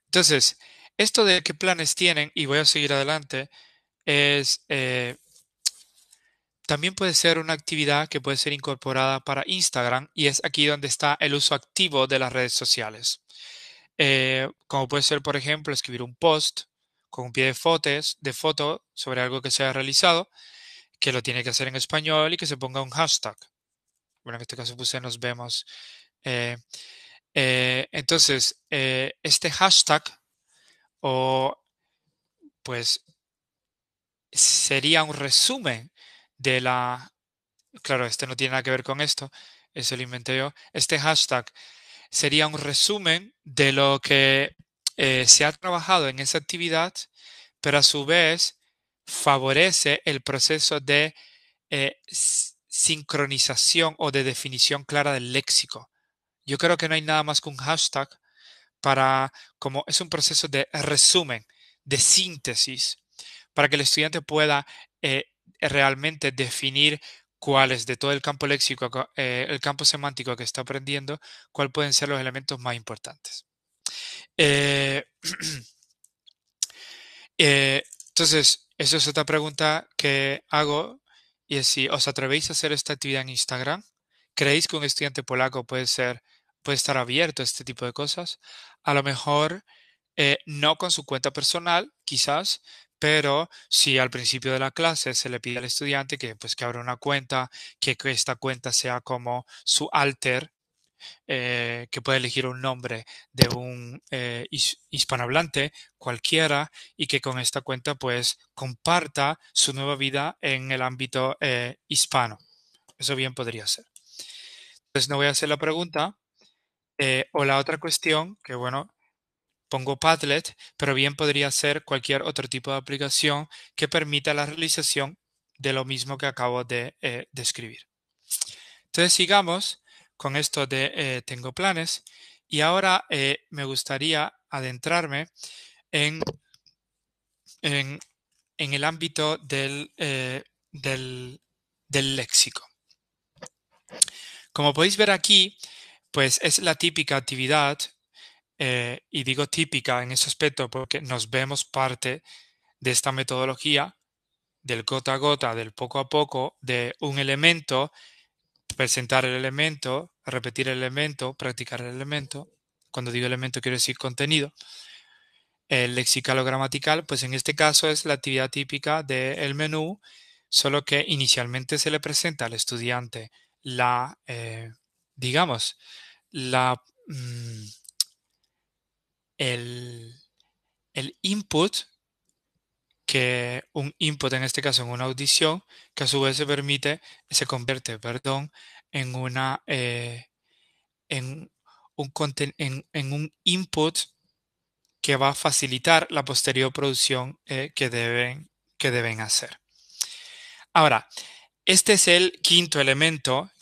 Entonces, esto de qué planes tienen, y voy a seguir adelante, es también puede ser una actividad que puede ser incorporada para Instagram y es aquí donde está el uso activo de las redes sociales. Como puede ser, por ejemplo, escribir un post con un pie de foto sobre algo que se haya realizado, que lo tiene que hacer en español y que se ponga un hashtag. Bueno, en este caso puse nos vemos. Eh, entonces, este hashtag o pues sería un resumen de la... Claro, este no tiene nada que ver con esto, eso lo inventé yo. Este hashtag sería un resumen de lo que se ha trabajado en esa actividad, pero a su vez favorece el proceso de sincronización o de definición clara del léxico. Yo creo que no hay nada más que un hashtag para, como es un proceso de resumen, de síntesis para que el estudiante pueda realmente definir cuáles de todo el campo léxico, el campo semántico que está aprendiendo, cuáles pueden ser los elementos más importantes. Eh, entonces, eso es otra pregunta que hago y es si os atrevéis a hacer esta actividad en Instagram. ¿Creéis que un estudiante polaco puede estar abierto a este tipo de cosas? A lo mejor no con su cuenta personal, quizás, pero si al principio de la clase se le pide al estudiante que, pues, que abra una cuenta, que esta cuenta sea como su alter, que puede elegir un nombre de un hispanohablante cualquiera y que con esta cuenta pues comparta su nueva vida en el ámbito hispano. Eso bien podría ser. Entonces no voy a hacer la pregunta. O la otra cuestión, que bueno, pongo Padlet, pero bien podría ser cualquier otro tipo de aplicación que permita la realización de lo mismo que acabo de describir. Entonces sigamos con esto de tengo planes y ahora me gustaría adentrarme en, en- en el ámbito del léxico. Como podéis ver aquí, pues es la típica actividad, y digo típica en ese aspecto porque nos vemos parte de esta metodología del gota a gota, del poco a poco, de un elemento, presentar el elemento, repetir el elemento, practicar el elemento. Cuando digo elemento quiero decir contenido. El lexical o gramatical, pues en este caso es la actividad típica del menú, solo que inicialmente se le presenta al estudiante digamos, la, mm, el, el input, que un input en este caso en una audición, que a su vez se convierte, perdón, en una, en un en un input que va a facilitar la posterior producción que deben hacer. Ahora, este es el quinto elemento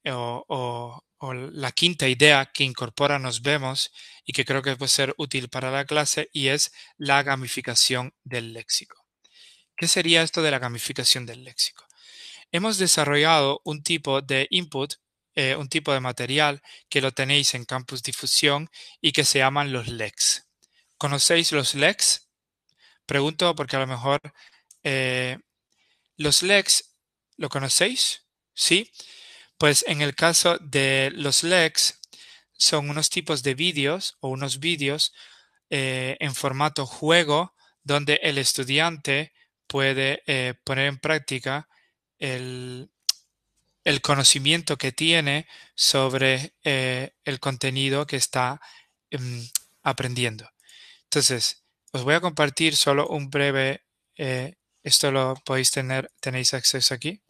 o la quinta idea que incorpora Nos Vemos y que creo que puede ser útil para la clase y es la gamificación del léxico. ¿Qué sería esto de la gamificación del léxico? Hemos desarrollado un tipo de input, un tipo de material que lo tenéis en Campus Difusión y que se llaman los LEX. ¿Conocéis los LEX? Pregunto porque a lo mejor eh, los LEX, ¿lo conocéis? ¿Sí? Pues en el caso de los LEX son unos tipos de vídeos o unos vídeos en formato juego donde el estudiante puede poner en práctica el, el conocimiento que tiene sobre el contenido que está aprendiendo. Entonces, os voy a compartir solo un breve, esto lo podéis tenéis acceso aquí.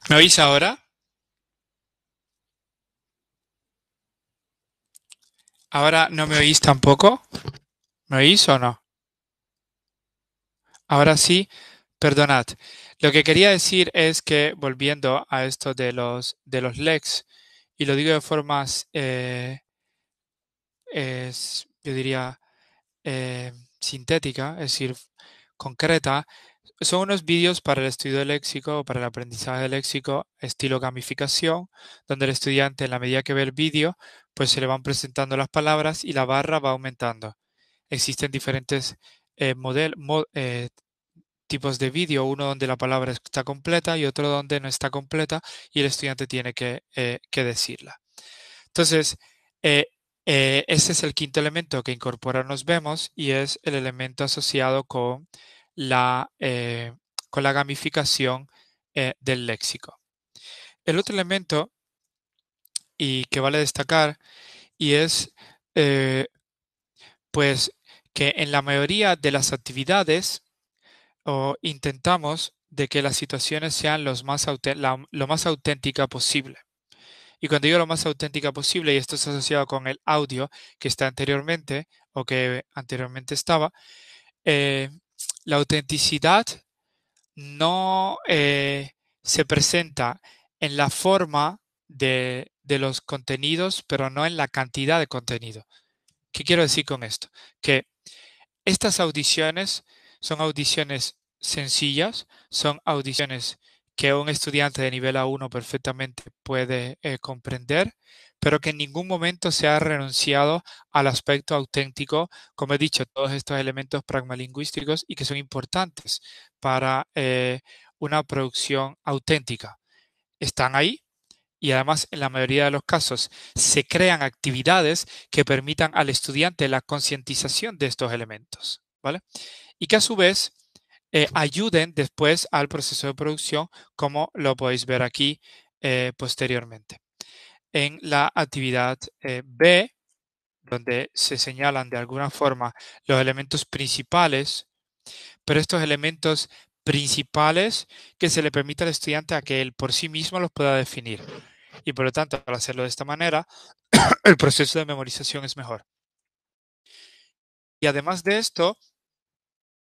¿Me oís ahora? ¿Ahora no me oís tampoco? ¿Me oís o no? Ahora sí, perdonad. Lo que quería decir es que, volviendo a esto de los LEX, y lo digo de formas, yo diría, sintética, es decir, concreta, son unos vídeos para el estudio del léxico o para el aprendizaje del léxico, estilo gamificación, donde el estudiante, en la medida que ve el vídeo, pues se le van presentando las palabras y la barra va aumentando. Existen diferentes tipos de vídeo, uno donde la palabra está completa y otro donde no está completa y el estudiante tiene que decirla. Entonces, eh, ese es el quinto elemento que incorpora Nos Vemos y es el elemento asociado la, con la gamificación del léxico. El otro elemento y que vale destacar y es eh, pues que en la mayoría de las actividades o intentamos de que las situaciones sean lo más auténtica posible. Y cuando digo lo más auténtica posible, y esto es asociado con el audio que está anteriormente o que anteriormente estaba, eh, la autenticidad no se presenta en la forma de los contenidos, pero no en la cantidad de contenido. ¿Qué quiero decir con esto? Que estas audiciones son audiciones sencillas, son audiciones que un estudiante de nivel A1 perfectamente puede comprender, pero que en ningún momento se ha renunciado al aspecto auténtico, como he dicho, todos estos elementos pragmalingüísticos y que son importantes para una producción auténtica. Están ahí y además en la mayoría de los casos se crean actividades que permitan al estudiante la concientización de estos elementos, ¿vale? Y que a su vez ayuden después al proceso de producción, como lo podéis ver aquí posteriormente. En la actividad B, donde se señalan de alguna forma los elementos principales, pero estos elementos principales que se le permite al estudiante a que él por sí mismo los pueda definir. Y por lo tanto, al hacerlo de esta manera, el proceso de memorización es mejor. Y además de esto,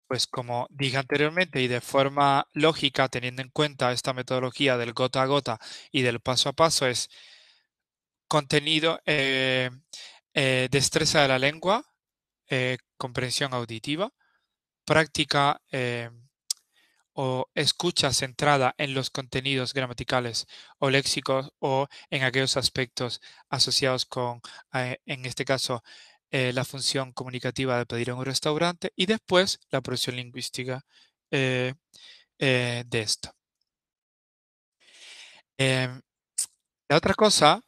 pues como dije anteriormente y de forma lógica, teniendo en cuenta esta metodología del gota a gota y del paso a paso, es contenido, destreza de la lengua, comprensión auditiva, práctica o escucha centrada en los contenidos gramaticales o léxicos o en aquellos aspectos asociados con, en este caso, la función comunicativa de pedir en un restaurante y después la producción lingüística eh, de esto. Em, la otra cosa,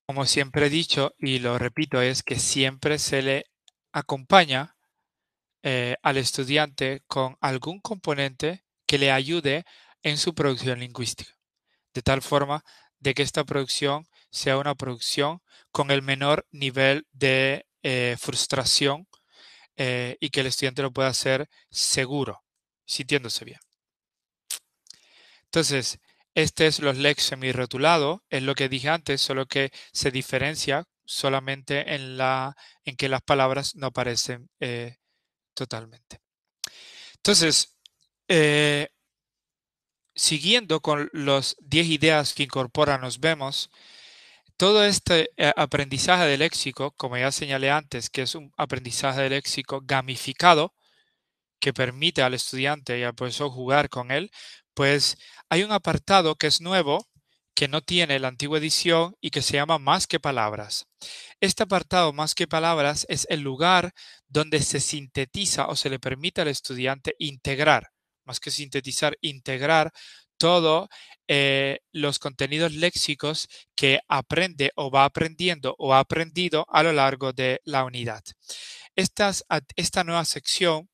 como siempre he dicho y lo repito, es que siempre se le acompaña al estudiante con algún componente que le ayude en su producción lingüística, de tal forma de que esta producción sea una producción con el menor nivel de frustración y que el estudiante lo pueda hacer seguro, sintiéndose bien. Entonces, este es los LEC semirrotulado, es lo que dije antes, solo que se diferencia solamente en que las palabras no aparecen totalmente. Entonces, eh, siguiendo con los 10 ideas que incorpora Nos Vemos, todo este aprendizaje de léxico, como ya señalé antes, que es un aprendizaje de léxico gamificado, que permite al estudiante y al profesor jugar con él, pues hay un apartado que es nuevo, que no tiene la antigua edición y que se llama Más que Palabras. Este apartado, Más que Palabras, es el lugar donde se sintetiza o se le permite al estudiante integrar, más que sintetizar, integrar todos los contenidos léxicos que aprende o va aprendiendo o ha aprendido a lo largo de la unidad. Esta nueva sección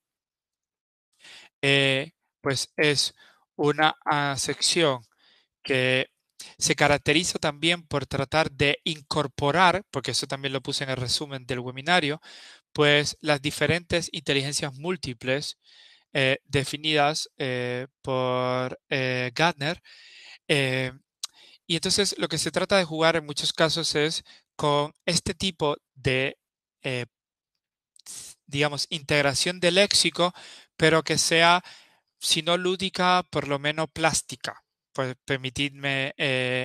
eh, pues es una sección que se caracteriza también por tratar de incorporar, porque eso también lo puse en el resumen del webinario, pues las diferentes inteligencias múltiples definidas por Gardner. eh, y entonces lo que se trata de jugar en muchos casos es con este tipo de, eh, digamos, integración de léxico, pero que sea si no lúdica, por lo menos plástica. Pues permitidme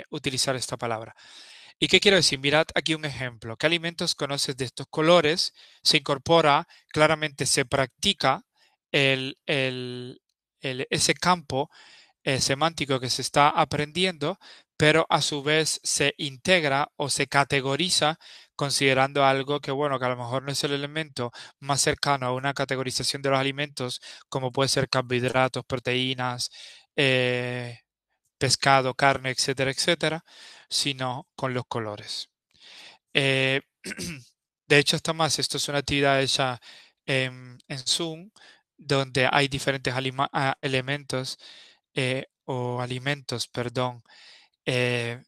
utilizar esta palabra. ¿Y qué quiero decir? Mirad aquí un ejemplo. ¿Qué alimentos conoces de estos colores? Se incorpora, claramente se practica ese campo semántico que se está aprendiendo, pero a su vez se integra o se categoriza considerando algo que, bueno, que a lo mejor no es el elemento más cercano a una categorización de los alimentos, como puede ser carbohidratos, proteínas, eh, pescado, carne, etcétera, etcétera, sino con los colores. Eh, de hecho, hasta más, esto es una actividad hecha en Zoom, donde hay diferentes elementos o alimentos, perdón, eh,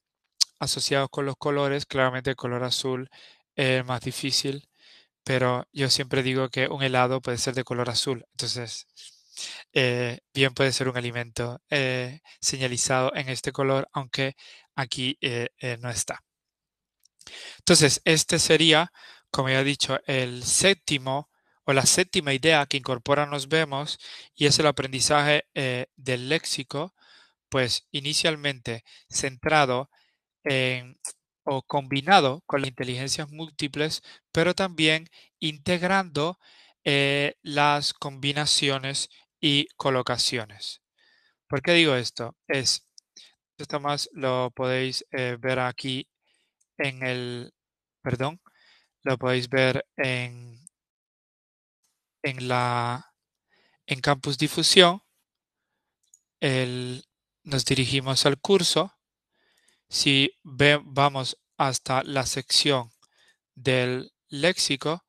asociados con los colores. Claramente el color azul es más difícil, pero yo siempre digo que un helado puede ser de color azul. Entonces, bien puede ser un alimento señalizado en este color, aunque aquí no está. Entonces, este sería, como ya he dicho, el séptimo o la séptima idea que incorpora Nos Vemos y es el aprendizaje del léxico, pues inicialmente centrado en o combinado con las inteligencias múltiples, pero también integrando las combinaciones y colocaciones. ¿Por qué digo esto? Esto más lo podéis ver aquí en perdón, lo podéis ver en la, en Campus Difusión, el- nos dirigimos al curso. Si vamos hasta la sección del léxico,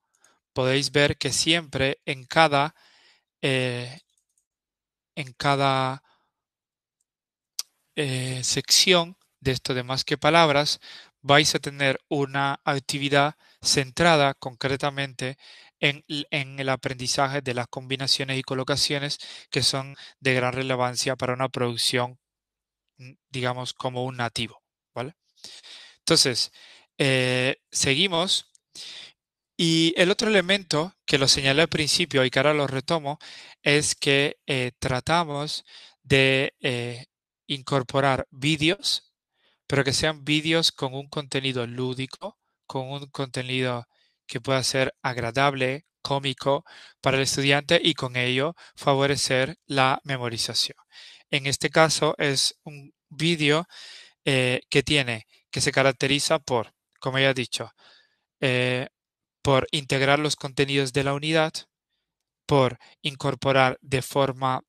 podéis ver que siempre eh, en cada sección de esto de más que palabras, vais a tener una actividad centrada concretamente en el aprendizaje de las combinaciones y colocaciones que son de gran relevancia para una producción, digamos, como un nativo, ¿vale? Entonces, seguimos. Y el otro elemento que lo señalé al principio y que ahora lo retomo es que tratamos de incorporar vídeos, pero que sean vídeos con un contenido lúdico, con un contenido que pueda ser agradable, cómico para el estudiante y con ello favorecer la memorización. En este caso es un vídeo que se caracteriza por, como ya he dicho, eh, por integrar los contenidos de la unidad, por incorporar de forma,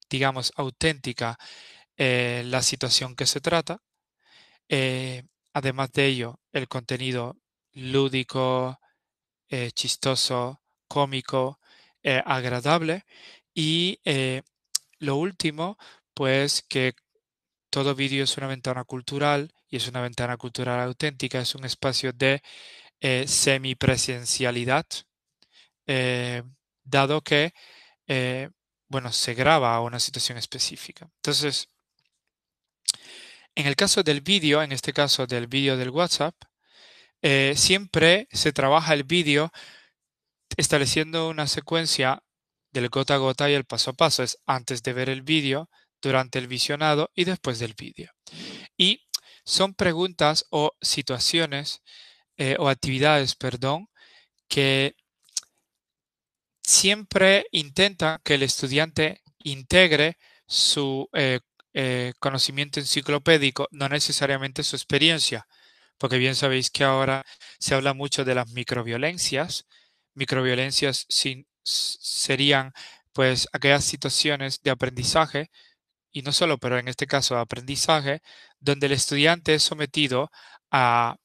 digamos, auténtica la situación que se trata. Eh, Además de ello, el contenido lúdico, chistoso, cómico, agradable. Y lo último, pues que todo vídeo es una ventana cultural y es una ventana cultural auténtica, es un espacio de semipresencialidad, eh, dado que, eh, bueno, se graba a una situación específica. Entonces, en el caso del vídeo, en este caso del vídeo del WhatsApp, siempre se trabaja el vídeo estableciendo una secuencia del gota a gota y el paso a paso. Es antes de ver el vídeo, durante el visionado y después del vídeo. Y son preguntas o situaciones o actividades, perdón, que siempre intenta que el estudiante integre su conocimiento enciclopédico, no necesariamente su experiencia, porque bien sabéis que ahora se habla mucho de las microviolencias. Microviolencias serían pues aquellas situaciones de aprendizaje, y no solo, pero en este caso de aprendizaje, donde el estudiante es sometido a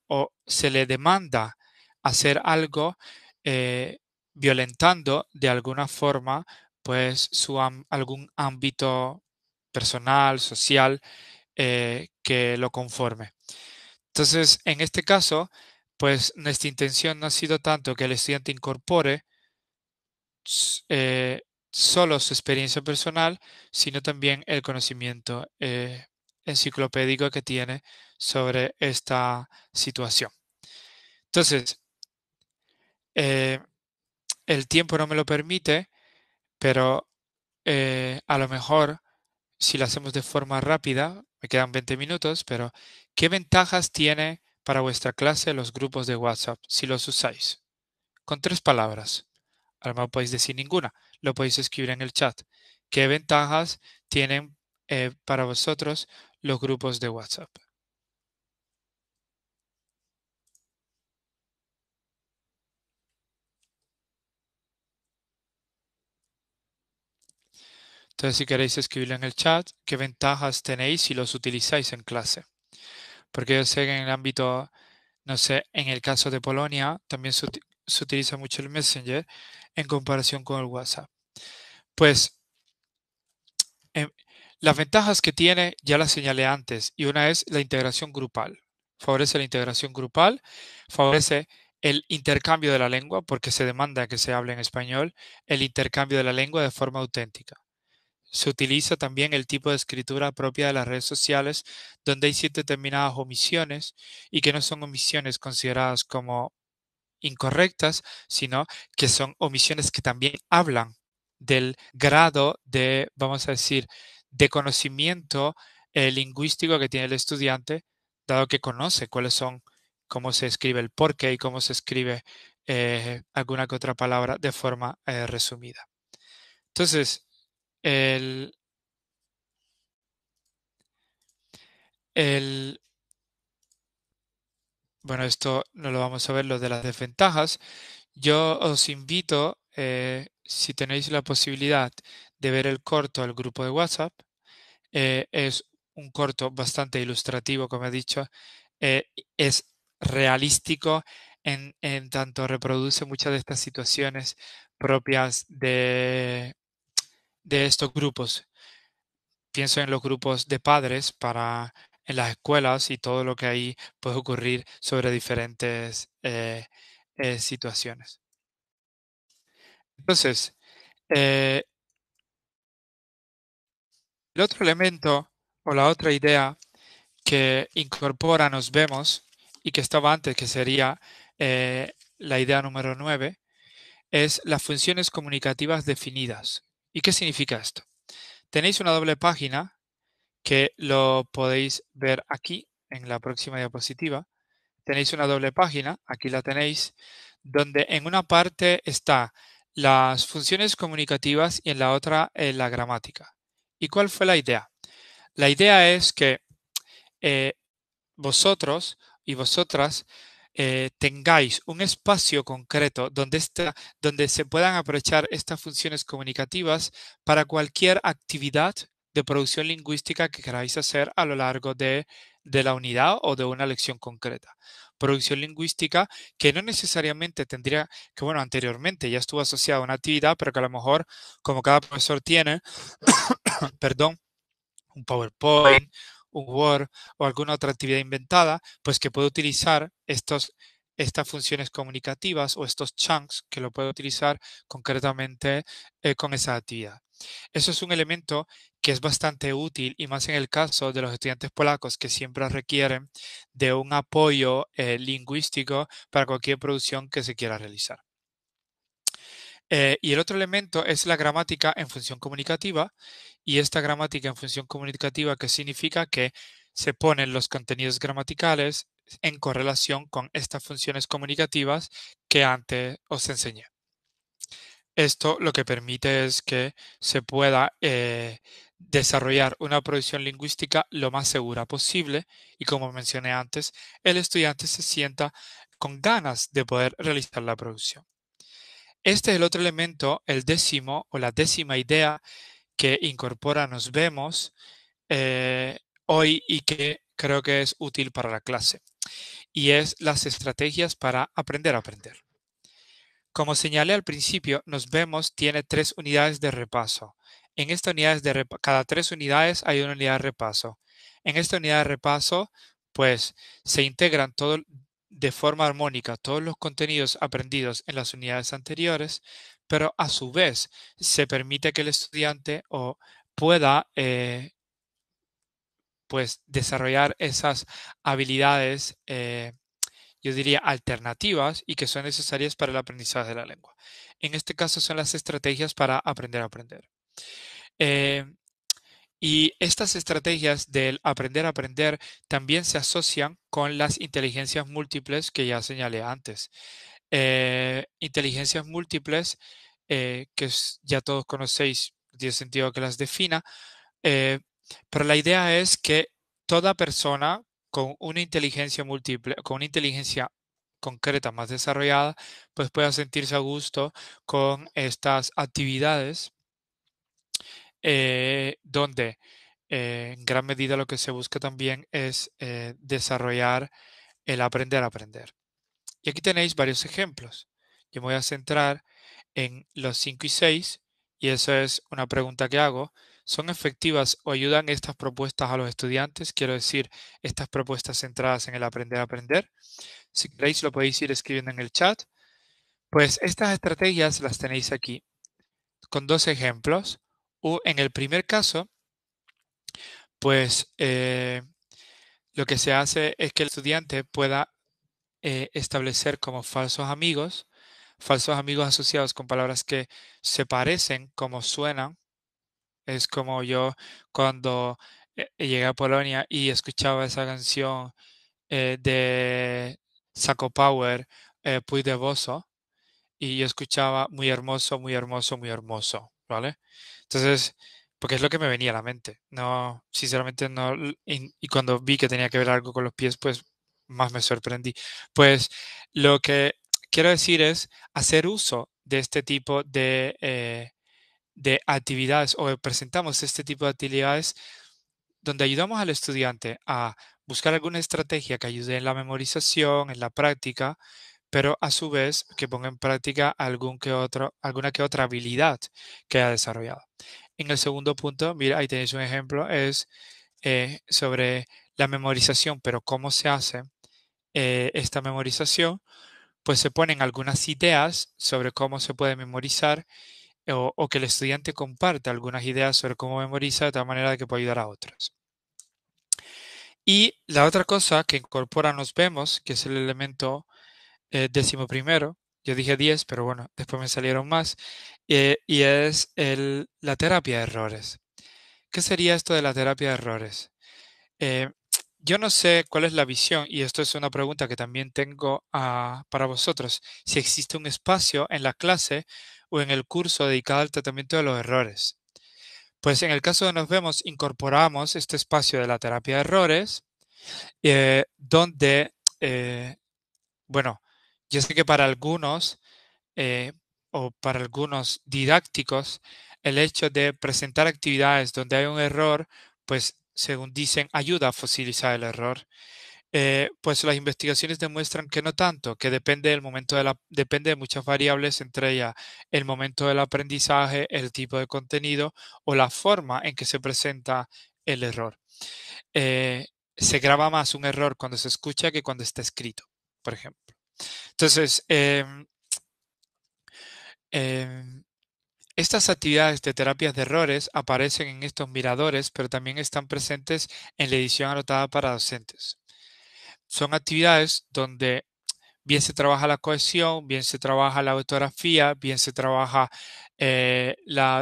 o se le demanda hacer algo eh, violentando de alguna forma pues algún ámbito personal, social, que lo conforme. Entonces, en este caso, pues nuestra intención no ha sido tanto que el estudiante incorpore solo su experiencia personal, sino también el conocimiento enciclopédico que tiene sobre esta situación. Entonces, eh, el tiempo no me lo permite, pero a lo mejor si lo hacemos de forma rápida, me quedan 20 minutos, pero ¿qué ventajas tiene para vuestra clase los grupos de WhatsApp si los usáis? Con tres palabras. A lo mejor podéis decir ninguna, lo podéis escribir en el chat. ¿Qué ventajas tienen para vosotros los grupos de WhatsApp? Entonces, si queréis escribirlo en el chat, ¿qué ventajas tenéis si los utilizáis en clase? Porque yo sé que en el ámbito, no sé, en el caso de Polonia también se utiliza mucho el Messenger en comparación con el WhatsApp. Pues em, las ventajas que tiene ya las señalé antes y una es la integración grupal. Favorece la integración grupal, favorece el intercambio de la lengua porque se demanda que se hable en español, el intercambio de la lengua de forma auténtica. Se utiliza también el tipo de escritura propia de las redes sociales, donde hay ciertas determinadas omisiones y que no son omisiones consideradas como incorrectas, sino que son omisiones que también hablan del grado de, vamos a decir, de conocimiento lingüístico que tiene el estudiante, dado que conoce cuáles son, cómo se escribe el porqué y cómo se escribe alguna que otra palabra de forma resumida. Entonces, el, el, bueno, esto no lo vamos a ver, lo de las desventajas. Yo os invito si tenéis la posibilidad de ver el corto del grupo de WhatsApp, es un corto bastante ilustrativo, como he dicho, es realístico en tanto reproduce muchas de estas situaciones propias de estos grupos. Pienso en los grupos de padres para en las escuelas y todo lo que ahí puede ocurrir sobre diferentes situaciones. Entonces, eh, el otro elemento o la otra idea que incorpora Nos vemos y que estaba antes, que sería la idea número 9, es las funciones comunicativas definidas. ¿Y qué significa esto? Tenéis una doble página que lo podéis ver aquí en la próxima diapositiva. Tenéis una doble página, aquí la tenéis, donde en una parte está las funciones comunicativas y en la otra la gramática. ¿Y cuál fue la idea? La idea es que eh, vosotros y vosotras tengáis un espacio concreto donde se puedan aprovechar estas funciones comunicativas para cualquier actividad de producción lingüística que queráis hacer a lo largo de la unidad o de una lección concreta. Producción lingüística que no necesariamente tendría, que bueno, anteriormente ya estuvo asociada a una actividad, pero que a lo mejor, como cada profesor tiene, perdón, un PowerPoint, un Word o alguna otra actividad inventada, pues que puede utilizar estas funciones comunicativas o estos chunks que lo puede utilizar concretamente con esa actividad. Eso es un elemento que es bastante útil y más en el caso de los estudiantes polacos que siempre requieren de un apoyo lingüístico para cualquier producción que se quiera realizar. Y el otro elemento es la gramática en función comunicativa. Y esta gramática en función comunicativa que significa que se ponen los contenidos gramaticales en correlación con estas funciones comunicativas que antes os enseñé. Esto lo que permite es que se pueda desarrollar una producción lingüística lo más segura posible y como mencioné antes, el estudiante se sienta con ganas de poder realizar la producción. Este es el otro elemento, el décimo o la décima idea que incorpora Nos vemos hoy y que creo que es útil para la clase. Y es las estrategias para aprender a aprender. Como señalé al principio, Nos vemos tiene 3 unidades de repaso. En esta cada 3 unidades hay una unidad de repaso. En esta unidad de repaso, pues se integran todo de forma armónica todos los contenidos aprendidos en las unidades anteriores, pero a su vez se permite que el estudiante pueda pues desarrollar esas habilidades yo diría, alternativas y que son necesarias para el aprendizaje de la lengua. En este caso son las estrategias para aprender a aprender. Eh, y estas estrategias del aprender a aprender también se asocian con las inteligencias múltiples que ya señalé antes. Inteligencias múltiples ya todos conocéis, tiene sentido que las defina, eh, pero la idea es que toda persona con una inteligencia múltiple, con una inteligencia concreta más desarrollada, pues pueda sentirse a gusto con estas actividades donde en gran medida lo que se busca también es desarrollar el aprender a aprender. Y aquí tenéis varios ejemplos. Yo me voy a centrar en los 5 y 6 y eso es una pregunta que hago. ¿Son efectivas o ayudan estas propuestas a los estudiantes? Quiero decir, estas propuestas centradas en el aprender a aprender. Si queréis lo podéis ir escribiendo en el chat. Pues estas estrategias las tenéis aquí con 2 ejemplos. En el primer caso, pues lo que se hace es que el estudiante pueda establecer como falsos amigos asociados con palabras que se parecen como suenan. Es como yo cuando llegué a Polonia y escuchaba esa canción de Saco Power, Puy de Boso, y yo escuchaba muy hermoso, muy hermoso, muy hermoso, ¿vale? Entonces, porque es lo que me venía a la mente. No, sinceramente no. Y cuando vi que tenía que ver algo con los pies, pues más me sorprendí. Pues lo que quiero decir es hacer uso de este tipo de actividades o presentamos este tipo de actividades donde ayudamos al estudiante a buscar alguna estrategia que ayude en la memorización, en la práctica, pero a su vez que ponga en práctica alguna que otra habilidad que ha desarrollado. En el segundo punto, mira, ahí tenéis un ejemplo, es sobre la memorización, pero cómo se hace esta memorización, pues se ponen algunas ideas sobre cómo se puede memorizar o que el estudiante comparte algunas ideas sobre cómo memoriza de tal manera que pueda ayudar a otros. Y la otra cosa que incorpora nos vemos, que es el elemento 11º, yo dije 10, pero bueno, después me salieron más, y es la terapia de errores. ¿Qué sería esto de la terapia de errores? Eh, yo no sé cuál es la visión, y esto es una pregunta que también tengo para vosotros, si existe un espacio en la clase o en el curso dedicado al tratamiento de los errores. Pues en el caso de Nos Vemos, incorporamos este espacio de la terapia de errores, donde, bueno, yo sé que para algunos o para algunos didácticos, el hecho de presentar actividades donde hay un error, pues según dicen, ayuda a fosilizar el error. Pues las investigaciones demuestran que no tanto, que depende del momento depende de muchas variables, entre ellas el momento del aprendizaje, el tipo de contenido o la forma en que se presenta el error. Eh, Se graba más un error cuando se escucha que cuando está escrito, por ejemplo. Entonces, em, estas actividades de terapias de errores aparecen en estos miradores, pero también están presentes en la edición anotada para docentes. Son actividades donde bien se trabaja la cohesión, bien se trabaja la ortografía, bien se trabaja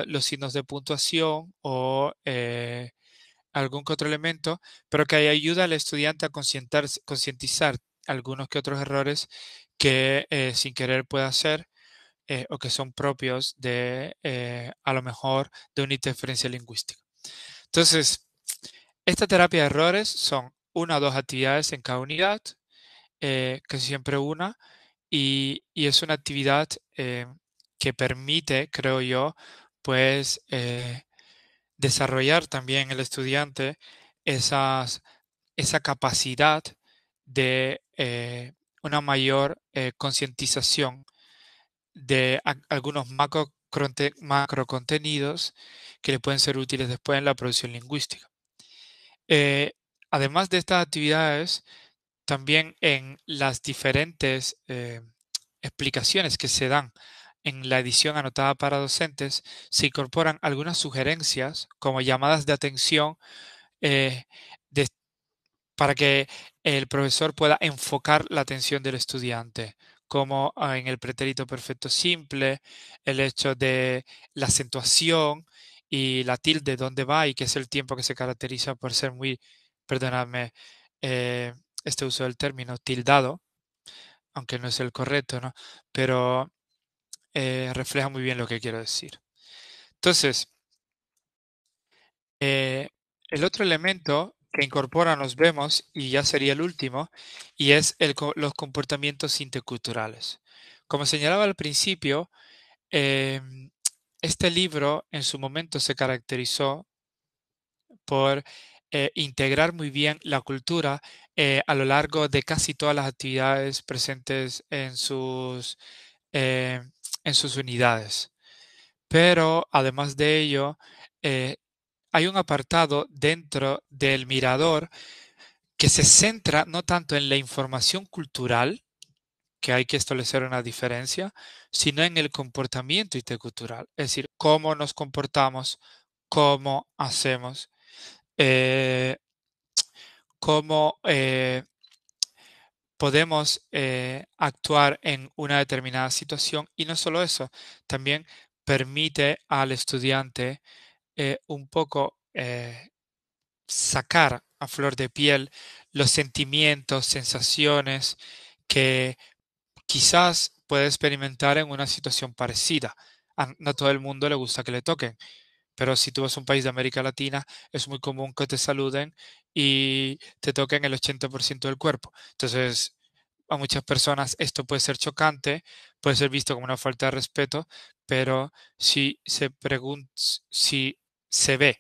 los signos de puntuación o algún que otro elemento, pero que ayuda al estudiante a concientizar algunos que otros errores que sin querer puede hacer o que son propios de, a lo mejor, de una interferencia lingüística. Entonces, esta terapia de errores son una o dos actividades en cada unidad, casi siempre una, y es una actividad que permite, creo yo, pues desarrollar también el estudiante esa capacidad de una mayor concientización de algunos macro contenidos que le pueden ser útiles después en la producción lingüística. Eh, Además de estas actividades, también en las diferentes explicaciones que se dan en la edición anotada para docentes, se incorporan algunas sugerencias como llamadas de atención eh, de para que el profesor pueda enfocar la atención del estudiante, como en el pretérito perfecto simple, el hecho de la acentuación y la tilde, dónde va y que es el tiempo que se caracteriza por ser muy, perdonadme, eh, este uso del término tildado, aunque no es el correcto, ¿no? Pero refleja muy bien lo que quiero decir. Entonces, Eh, el otro elemento que incorpora Nos Vemos, y ya sería el último, y es los comportamientos interculturales. Como señalaba al principio, este libro en su momento se caracterizó por integrar muy bien la cultura a lo largo de casi todas las actividades presentes eh, en sus unidades. Pero además de ello, eh, hay un apartado dentro del mirador que se centra no tanto en la información cultural, que hay que establecer una diferencia, sino en el comportamiento intercultural, es decir, cómo nos comportamos, cómo hacemos, eh, cómo podemos actuar en una determinada situación y no solo eso, también permite al estudiante un poco sacar a flor de piel los sentimientos, sensaciones que quizás puede experimentar en una situación parecida. No a todo el mundo le gusta que le toquen, pero si tú vas a un país de América Latina, es muy común que te saluden y te toquen el 80% del cuerpo. Entonces, a muchas personas esto puede ser chocante, puede ser visto como una falta de respeto, pero si se ve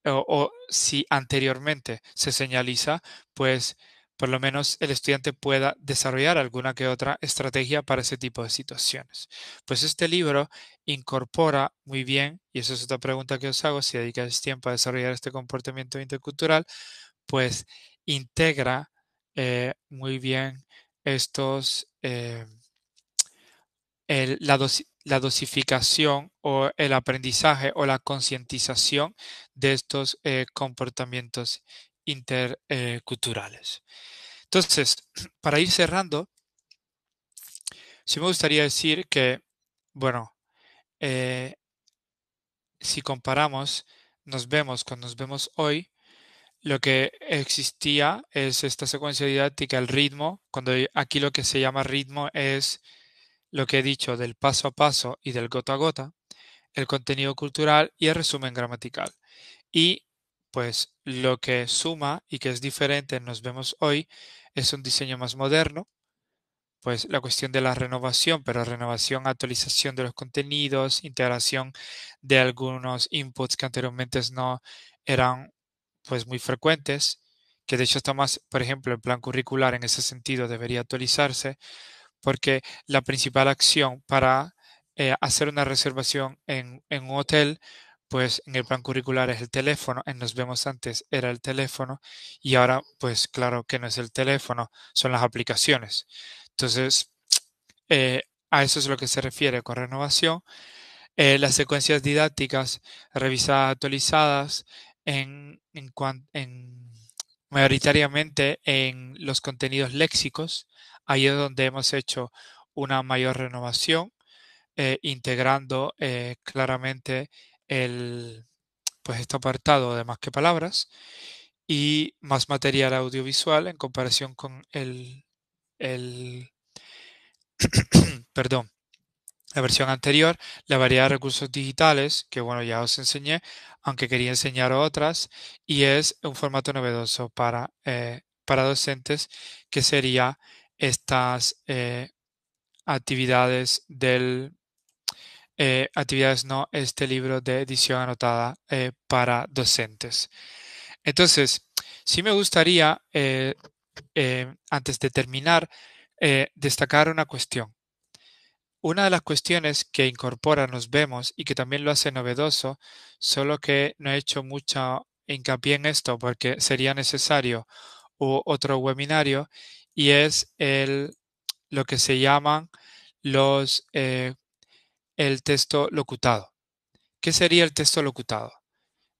o si anteriormente se señaliza, pues por lo menos el estudiante pueda desarrollar alguna que otra estrategia para ese tipo de situaciones. Pues este libro incorpora muy bien, y eso es otra pregunta que os hago, si dedicáis tiempo a desarrollar este comportamiento intercultural, pues integra muy bien estos, la dosificación o el aprendizaje o la concientización de estos comportamientos interculturales. Entonces, para ir cerrando, sí me gustaría decir que, bueno, eh, si comparamos, cuando nos vemos hoy, lo que existía es esta secuencia didáctica, el ritmo, cuando aquí lo que se llama ritmo es lo que he dicho del paso a paso y del gota a gota, el contenido cultural y el resumen gramatical. Y pues lo que suma y que es diferente nos vemos hoy es un diseño más moderno, pues la cuestión de la renovación, pero renovación, actualización de los contenidos, integración de algunos inputs que anteriormente no eran pues muy frecuentes, que de hecho está más, por ejemplo, el plan curricular en ese sentido debería actualizarse porque la principal acción para hacer una reservación en un hotel, pues en el plan curricular es el teléfono, en Nos Vemos Antes era el teléfono y ahora pues claro que no es el teléfono, son las aplicaciones. Entonces, eh, a eso es lo que se refiere con renovación. Las secuencias didácticas revisadas, actualizadas mayoritariamente en los contenidos léxicos. Ahí es donde hemos hecho una mayor renovación, integrando claramente pues este apartado de más que palabras y más material audiovisual en comparación con el perdón, la versión anterior, la variedad de recursos digitales, que bueno, ya os enseñé, aunque quería enseñar otras, y es un formato novedoso para docentes, que sería estas actividades actividades no, este libro de edición anotada para docentes. Entonces, sí me gustaría, antes de terminar, destacar una cuestión. Una de las cuestiones que incorpora Nos Vemos y que también lo hace novedoso, solo que no he hecho mucho hincapié en esto porque sería necesario otro webinario, y es lo que se llaman los, el texto locutado. ¿Qué sería el texto locutado?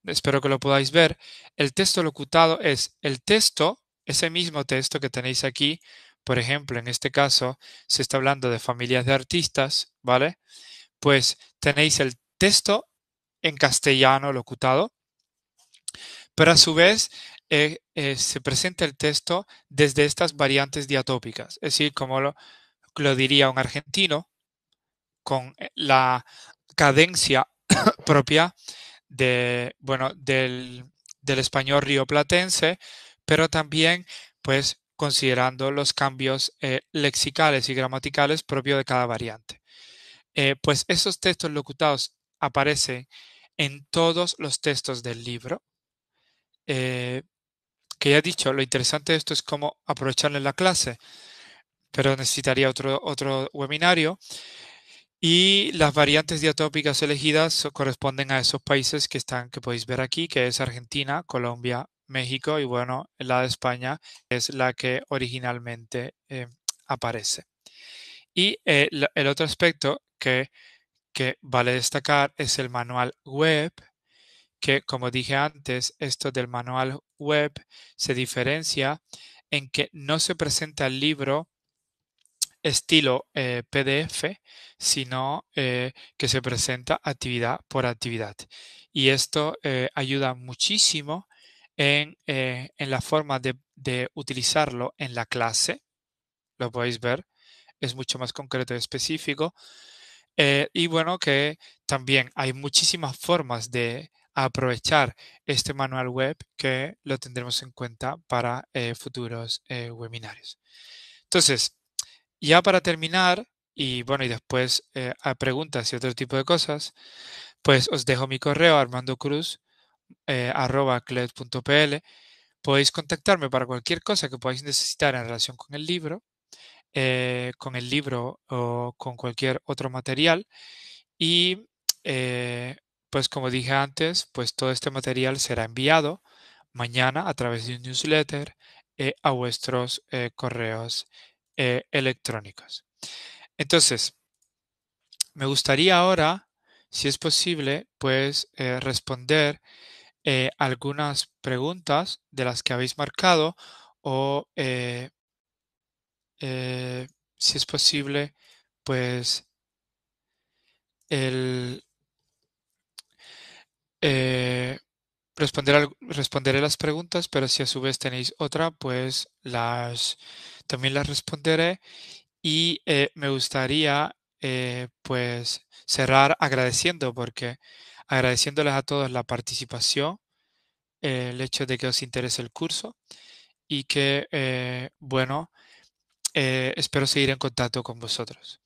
Espero que lo podáis ver. El texto locutado es el texto, ese mismo texto que tenéis aquí. Por ejemplo, en este caso se está hablando de familias de artistas, ¿vale? Pues tenéis el texto en castellano locutado, pero a su vez se presenta el texto desde estas variantes diatópicas, es decir, como lo diría un argentino, con la cadencia propia bueno, del español rioplatense, pero también, pues, considerando los cambios lexicales y gramaticales propios de cada variante. Pues esos textos locutados aparecen en todos los textos del libro. Eh, que ya he dicho, lo interesante de esto es cómo aprovecharlo en la clase, pero necesitaría otro webinario. Y las variantes diatópicas elegidas corresponden a esos países que podéis ver aquí, que es Argentina, Colombia, México y bueno, la de España es la que originalmente aparece. Y el otro aspecto que vale destacar es el manual web, que como dije antes, esto del manual web se diferencia en que no se presenta el libro estilo PDF, sino que se presenta actividad por actividad. Y esto ayuda muchísimo en la forma de utilizarlo en la clase. Lo podéis ver, es mucho más concreto y específico. Y bueno, que también hay muchísimas formas de aprovechar este manual web que lo tendremos en cuenta para futuros webinarios. Entonces, ya para terminar, y bueno, y después a preguntas y otro tipo de cosas, pues os dejo mi correo armandocruz @clet.pl. Podéis contactarme para cualquier cosa que podáis necesitar en relación con el libro o con cualquier otro material. Y pues como dije antes, pues todo este material será enviado mañana a través de un newsletter a vuestros correos electrónicos. Entonces, me gustaría ahora, si es posible, pues responder algunas preguntas de las que habéis marcado o, si es posible, pues el, eh, responderé las preguntas, pero si a su vez tenéis otra, pues también las responderé. Y me gustaría pues cerrar agradeciéndoles a todos la participación, el hecho de que os interese el curso y que, bueno, espero seguir en contacto con vosotros.